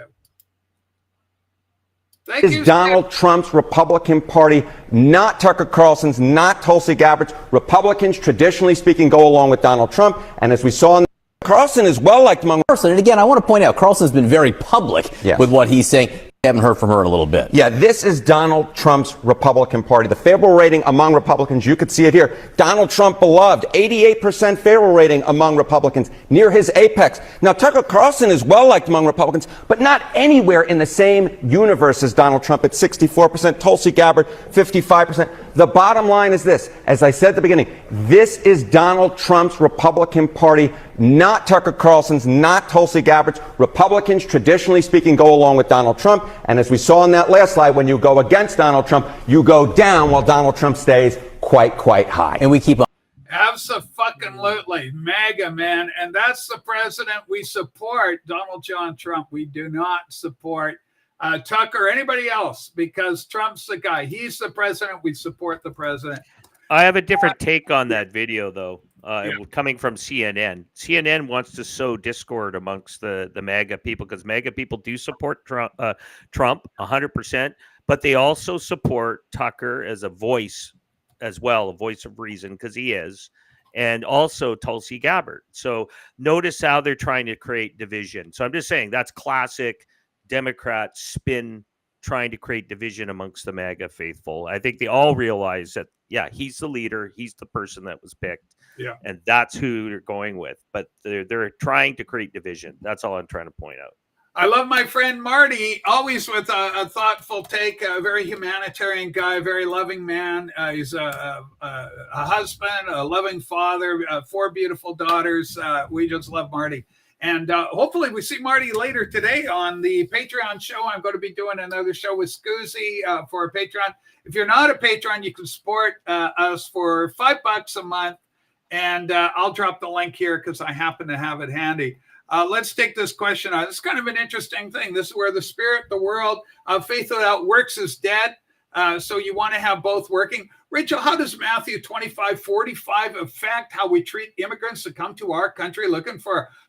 Thank you, Donald Trump's Republican Party, not Tucker Carlson's, not Tulsi Gabbard's. Republicans, traditionally speaking, go along with Donald Trump. And as we saw in Carlson is well liked among Carlson. And again, I want to point out, Carlson's been very public with what he's saying. Haven't heard from her in a little bit. Yeah, this is Donald Trump's Republican Party. The favorable rating among Republicans, you could see it here. Donald Trump beloved, 88% favorable rating among Republicans, near his apex. Now, Tucker Carlson is well liked among Republicans, but not anywhere in the same universe as Donald Trump at 64%, Tulsi Gabbard, 55%. The bottom line is this. As I said at the beginning, this is Donald Trump's Republican Party, not Tucker Carlson's, not Tulsi Gabbard's. Republicans, traditionally speaking, go along with Donald Trump. And as we saw in that last slide, when you go against Donald Trump, you go down while Donald Trump stays quite high. And we keep on. Absolutely. MAGA, man. And that's the president we support, Donald John Trump. We do not support Tucker or anybody else because Trump's the guy. He's the president. We support the president. I have a different take on that video, though, coming from CNN. CNN wants to sow discord amongst the MAGA people because MAGA people do support Trump 100%, but they also support Tucker as a voice as well, a voice of reason, because he is, and also Tulsi Gabbard. So notice how they're trying to create division. So I'm just saying that's classic Democrat spin, trying to create division amongst the MAGA faithful. I think they all realize that yeah, he's the leader. He's the person that was picked. Yeah. And that's who they're going with. But they're trying to create division. That's all I'm trying to point out. I love my friend Marty, always with a thoughtful take, a very humanitarian guy, a very loving man. He's a husband, a loving father, 4 beautiful daughters. We just love Marty. And hopefully we see Marty later today on the Patreon show. I'm going to be doing another show with Scoozy for a Patreon. If you're not a Patreon, you can support us for $5 a month. And I'll drop the link here because I happen to have it handy. Let's take this question on. It's kind of an interesting thing. This is where the spirit, the world, faith without works is dead. So you want to have both working. Rachel, how does Matthew 25:45 affect how we treat immigrants that come to our country looking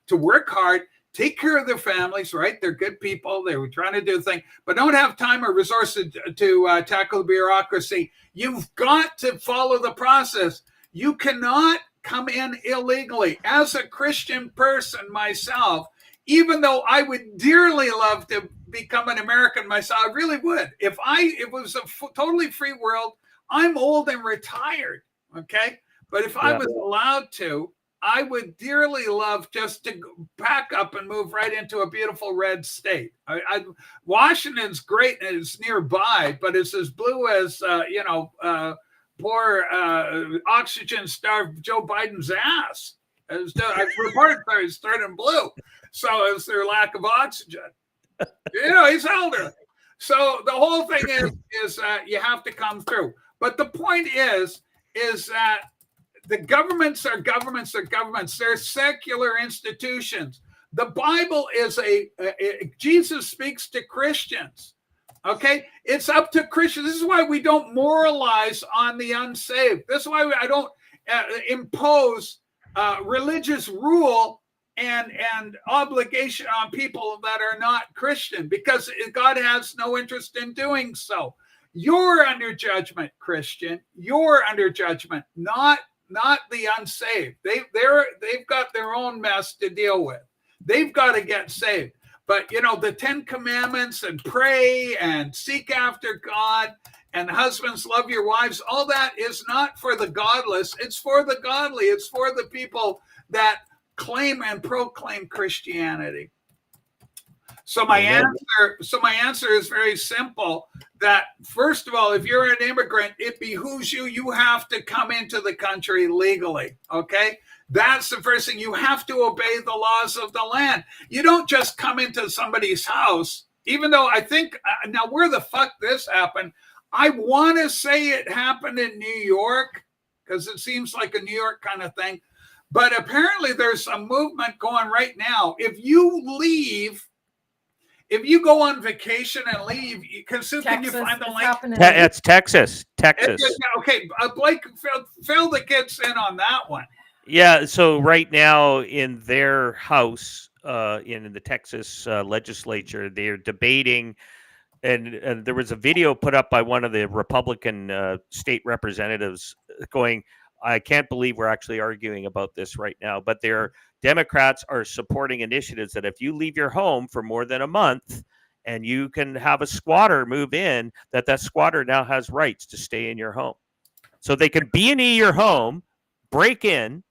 to work hard, take care of their families, right? They're good people. They were trying to do the thing, but don't have time or resources to tackle the bureaucracy. You've got to follow the process. You cannot come in illegally. As a Christian person myself, even though I would dearly love to become an American myself, I really would. If it was a totally free world, I'm old and retired, okay? But if I was allowed to, I would dearly love just to pack up and move right into a beautiful red state. Washington's great and it's nearby, but it's as blue as, poor oxygen-starved Joe Biden's ass. Reported it's turning blue. So it's their lack of oxygen. He's elderly. So the whole thing is you have to come through. But the point is that the governments are governments. They're secular institutions. The Bible is Jesus speaks to Christians. Okay, it's up to Christians. This is why we don't moralize on the unsaved. This is why I don't impose religious rule and obligation on people that are not Christian, because God has no interest in doing so. You're under judgment, Christian. You're under judgment, not the unsaved. They've got their own mess to deal with. They've got to get saved. But, the 10 commandments and pray and seek after God and husbands love your wives, all that is not for the godless. It's for the godly. It's for the people that claim and proclaim Christianity. So my answer is very simple, that first of all, if you're an immigrant, it behooves you have to come into the country legally. Okay. That's the first thing. You have to obey the laws of the land. You don't just come into somebody's house, even though I think now where the fuck this happened. I want to say it happened in New York because it seems like a New York kind of thing. But apparently there's a movement going right now. If you go on vacation and leave, can you find the link? It's Texas. Okay, Blake, fill the kids in on that one. Yeah, so right now in their house, in the Texas legislature, they're debating, and there was a video put up by one of the Republican state representatives going, I can't believe we're actually arguing about this right now, but their Democrats are supporting initiatives that if you leave your home for more than a month and you can have a squatter move in, that squatter now has rights to stay in your home. So they can B&E your home, break in,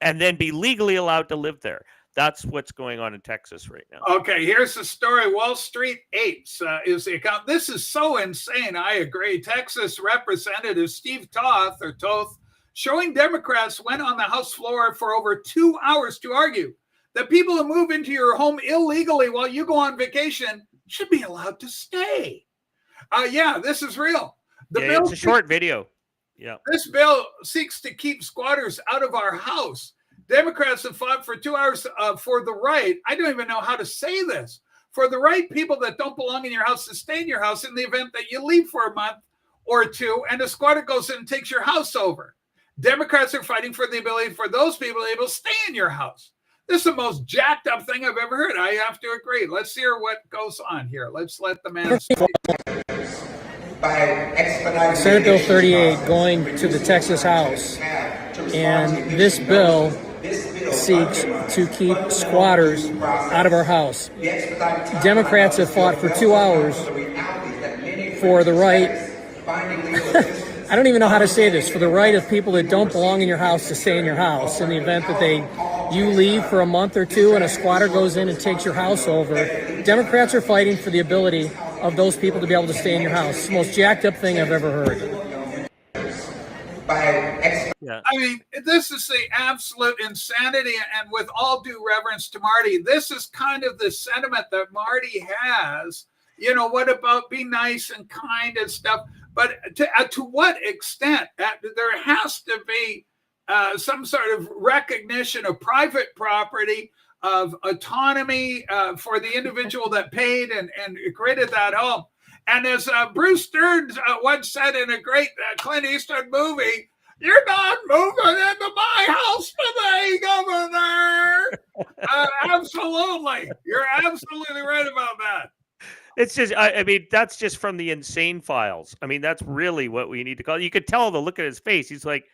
and then be legally allowed to live there. That's what's going on in Texas right now. Okay, here's the story. Wall Street Apes is the account. This is so insane. I agree. Texas Representative Steve Toth showing Democrats went on the House floor for over 2 hours to argue that people who move into your home illegally while you go on vacation should be allowed to stay. This is real. It's a short video. Yeah. This bill seeks to keep squatters out of our house. Democrats have fought for 2 hours for the right. I don't even know how to say this. For the right people that don't belong in your house to stay in your house in the event that you leave for a month or two and a squatter goes in and takes your house over. Democrats are fighting for the ability for those people to be able to stay in your house. This is the most jacked up thing I've ever heard. I have to agree. Let's hear what goes on here. Let's let the man speak. Senate Bill 38 going to the Texas House, and this bill seeks to keep squatters out of our house. Democrats have fought for 2 hours for the right. I don't even know how to say this, for the right of people that don't belong in your house to stay in your house in the event that you leave for a month or two and a squatter goes in and takes your house over. Democrats are fighting for the ability of those people to be able to stay in your house. It's the most jacked up thing I've ever heard. Yeah. I mean, this is the absolute insanity. And with all due reverence to Marty, this is kind of the sentiment that Marty has. You know, what about be nice and kind and stuff? But to what extent? There has to be some sort of recognition of private property, of autonomy for the individual that paid and created that home. And as Bruce Stearns once said in a great Clint Eastwood movie, "You're not moving into my house today, Governor." Absolutely. You're absolutely right about that. It's just, I mean, that's just from the insane files. I mean, that's really what we need to call it. You could tell the look at his face. He's like,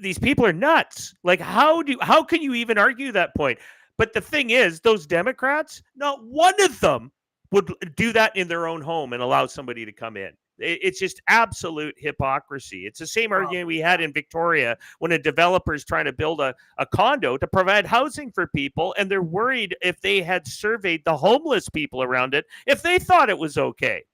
these people are nuts. Like, how can you even argue that point? But the thing is, those Democrats, not one of them would do that in their own home and allow somebody to come in. It's just absolute hypocrisy. It's the same argument we had in Victoria when a developer is trying to build a condo to provide housing for people, and they're worried if they had surveyed the homeless people around it, if they thought it was okay.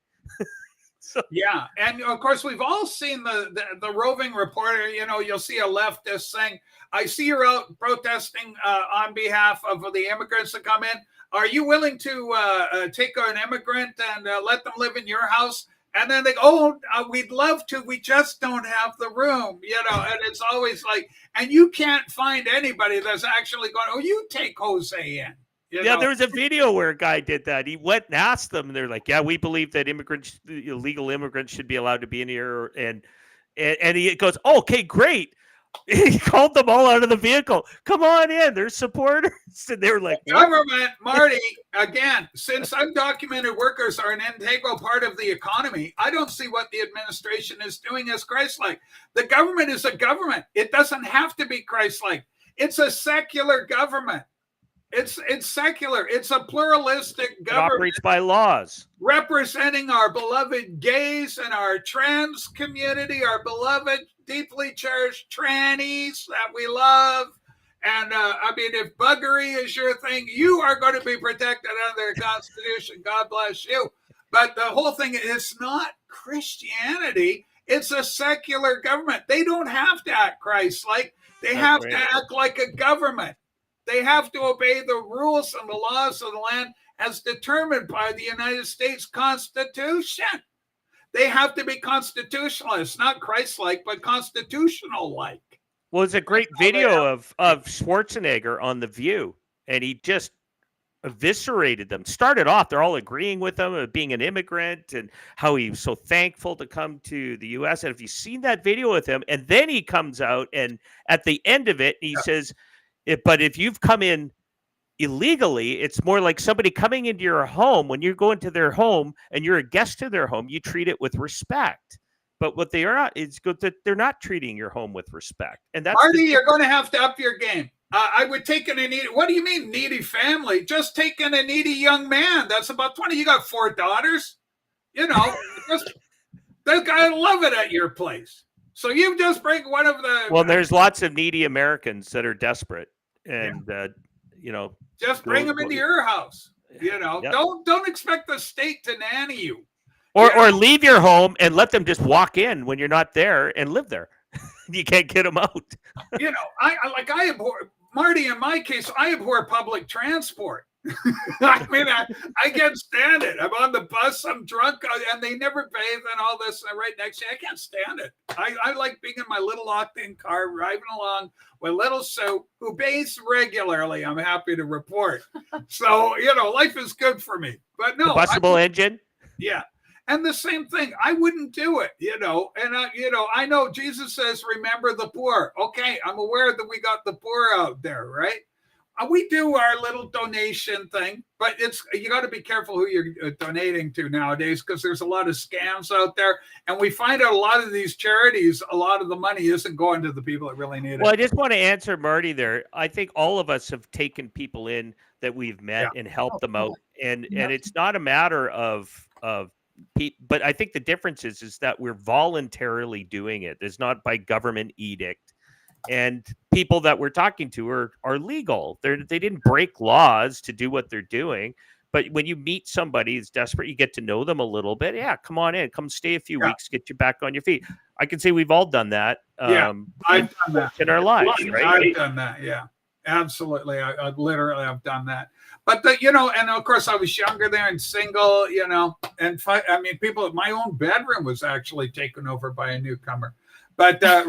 So, yeah, and of course we've all seen the roving reporter. You know, you'll see a leftist saying, "I see you're out protesting on behalf of the immigrants that come in. Are you willing to take an immigrant and let them live in your house?" And then they go, "Oh, we'd love to. We just don't have the room," you know. And it's always like, and you can't find anybody that's actually going, "Oh, you take Jose in." You know? There was a video where a guy did that. He went and asked them, and they're like, "Yeah, we believe that illegal immigrants should be allowed to be in here." And he goes, oh, "Okay, great." He called them all out of the vehicle. "Come on in. They're supporters." And they were like, "What?" Government, Marty, again, since undocumented workers are an integral part of the economy, I don't see what the administration is doing as Christ-like. The government is a government. It doesn't have to be Christ-like. It's a secular government. It's secular. It's a pluralistic government. It operates by laws. Representing our beloved gays and our trans community, our beloved deeply cherished trannies that we love. And I mean, if buggery is your thing, you are going to be protected under the Constitution. God bless you. But the whole thing is not Christianity. It's a secular government. They don't have to act Christ-like. They have to act like a government. They have to obey the rules and the laws of the land as determined by the United States Constitution. They have to be constitutionalists, not Christ-like, but constitutional-like. Well, it's a great video of Schwarzenegger on The View, and he just eviscerated them. Started off, they're all agreeing with him of being an immigrant and how he was so thankful to come to the U.S. And if you've seen that video with him, and then he comes out, and at the end of it, he says, "But if you've come in illegally, it's more like somebody coming into your home. When you go into their home and you're a guest to their home, you treat it with respect. But what they are not is good that they're not treating your home with respect." And that's Marty, you're going to have to up your game. I would take in a needy. What do you mean needy family? Just take in a needy young man. That's about 20. You got 4 daughters. You know, they're going to love it at your place. So you just bring one of the. Well, there's lots of needy Americans that are desperate, and you know, just bring them into your house. You know, don't expect the state to nanny you. Or leave your home and let them just walk in when you're not there and live there. You can't get them out. You know, I abhor, Marty, in my case, I abhor public transport. I mean, I can't stand it. I'm on the bus, I'm drunk, and they never bathe and all this right next to you. I can't stand it. I like being in my little locked-in car, driving along with little Sue, who bathes regularly, I'm happy to report. So, you know, life is good for me. But no. Combustible engine? Yeah. And the same thing, I wouldn't do it, you know. And, I know Jesus says, remember the poor. Okay, I'm aware that we got the poor out there, right? We do our little donation thing, but you got to be careful who you're donating to nowadays, because there's a lot of scams out there. And we find out a lot of these charities, a lot of the money isn't going to the people that really need it. Well, I just want to answer Marty there. I think all of us have taken people in that we've met and helped them out. And it's not a matter of but I think the difference is that we're voluntarily doing it. It's not by government edict. And people that we're talking to are legal. They didn't break laws to do what they're doing. But when you meet somebody who's desperate, you get to know them a little bit. Yeah, come on in. Come stay a few weeks, get you back on your feet. I can say we've all done that. I've done that in our lives, right? I've done that, yeah. Absolutely. I literally have done that. But, and of course I was younger there and single, and people, my own bedroom was actually taken over by a newcomer. But that's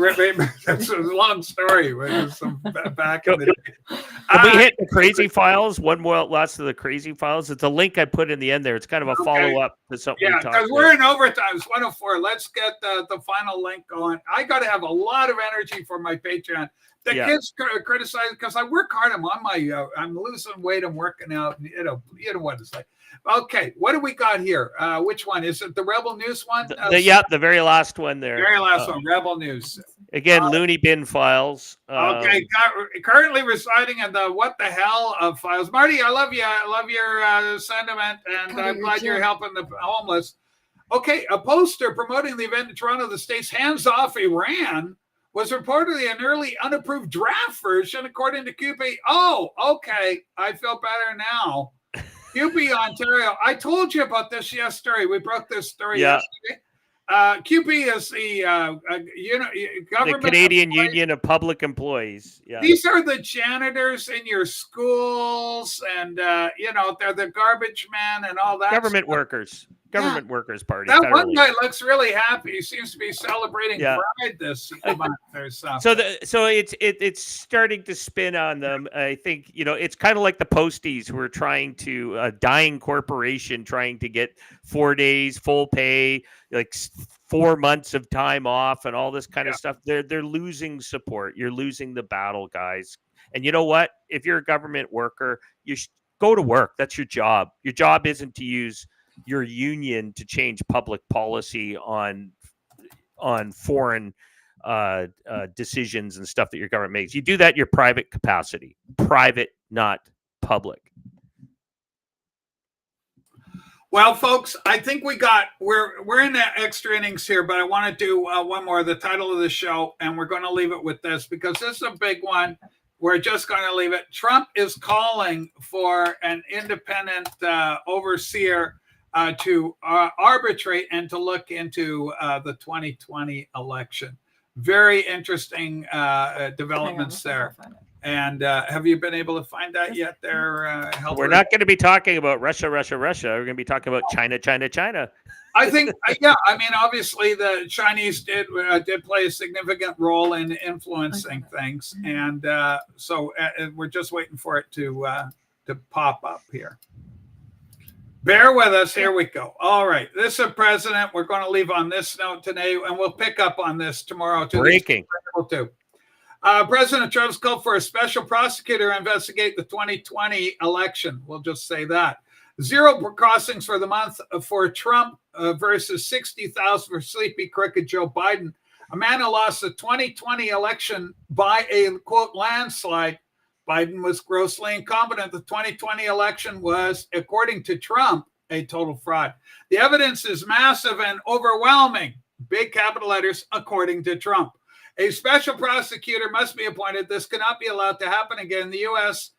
a long story. It was some back in the day. Can we hit the crazy files? One more last of the crazy files. It's a link I put in the end there. It's kind of a follow-up to something we talked about. Because we're in overtime. It's 104. Let's get the final link going. I got to have a lot of energy for my Patreon. The kids criticize because I work hard. I'm on my. I'm losing weight. I'm working out. You know what it's like. Okay, what do we got here? Which one is it? The Rebel News one? The very last one there. Very last one. Rebel News. Again, Looney Bin files. Okay, currently residing in the what the hell of files. Marty, I love you. I love your sentiment, and I'm glad you're helping the homeless. Okay, a poster promoting the event in Toronto, the state's Hands Off Iran, was reportedly an early unapproved draft version, according to QP. Oh, okay. I feel better now. QP Ontario. I told you about this yesterday. We broke this story yesterday. QP is the government. The Canadian Union of Public Employees. Yeah. These are the janitors in your schools, and they're the garbage men and all that. Government workers. Government Workers Party. That one guy looks really happy. He seems to be celebrating Pride this month or something. So it's starting to spin on them. I think it's kind of like the posties who are trying to a dying corporation trying to get 4 days full pay, like 4 months of time off, and all this kind of stuff. They're losing support. You're losing the battle, guys. And you know what? If you're a government worker, you should go to work. That's your job. Your job isn't to use your union to change public policy on foreign decisions and stuff that your government makes. You do that in your private capacity. Private, not public. Well, folks, I think we're in the extra innings here, but I want to do one more, the title of the show, and we're going to leave it with this because this is a big one. We're just going to leave it. Trump is calling for an independent overseer to arbitrate and to look into the 2020 election. Very interesting developments there. And have you been able to find that yet there? We're not going to be talking about Russia. We're going to be talking about China. I think, obviously the Chinese did play a significant role in influencing things. And so we're just waiting for it to pop up here. Bear with us. Here we go. All right. This is president. We're going to leave on this note today, and we'll pick up on this tomorrow. Breaking. President Trump's called for a special prosecutor to investigate the 2020 election. We'll just say that. 0 crossings for the month for Trump versus 60,000 for sleepy, crooked Joe Biden. A man who lost the 2020 election by a, quote, landslide. Biden was grossly incompetent. The 2020 election was, according to Trump, a total fraud. The evidence is massive and overwhelming. Big capital letters, according to Trump. A special prosecutor must be appointed. This cannot be allowed to happen again in the U.S.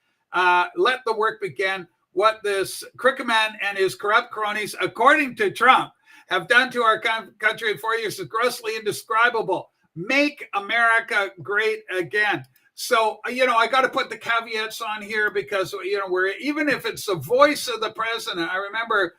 Let the work begin. What this crooked man and his corrupt cronies, according to Trump, have done to our country in 4 years is grossly indescribable. Make America great again. So, I got to put the caveats on here because, we're, even if it's the voice of the president, I remember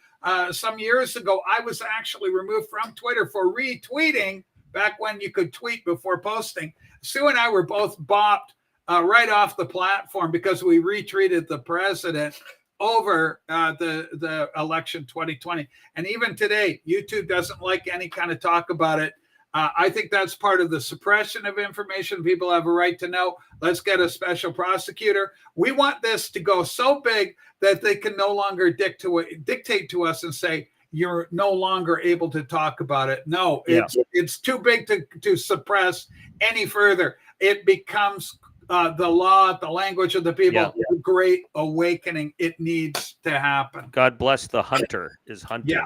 some years ago, I was actually removed from Twitter for retweeting back when you could tweet before posting. Sue and I were both bopped right off the platform because we retweeted the president over the election 2020. And even today, YouTube doesn't like any kind of talk about it. I think that's part of the suppression of information. People have a right to know. Let's get a special prosecutor. We want this to go so big that they can no longer dictate to us and say, you're no longer able to talk about it. No, it's too big to suppress any further. It becomes the law, the language of the people. The great awakening. It needs to happen. God bless the hunter is hunting.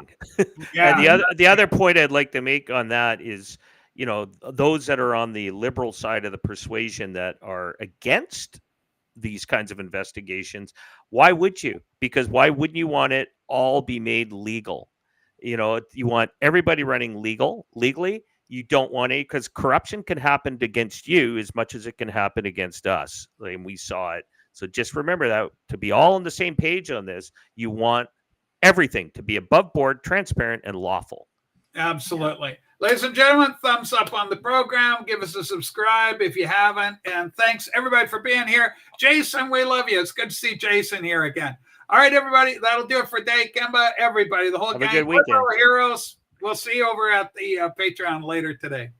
Yeah. And the other point I'd like to make on that is, you know, those that are on the liberal side of the persuasion that are against these kinds of investigations, why would you? Because why wouldn't you want it all be made legal? You know, you want everybody running legally. You don't want it because corruption can happen against you as much as it can happen against us. And we saw it. So just remember that to be all on the same page on this, you want everything to be above board, transparent, and lawful. Absolutely. Ladies and gentlemen, thumbs up on the program. Give us a subscribe if you haven't. And thanks, everybody, for being here. Jason, we love you. It's good to see Jason here again. All right, everybody. That'll do it for Dave Kemba. Everybody, the whole Have gang. a good weekend. Heroes. We'll see you over at the Patreon later today.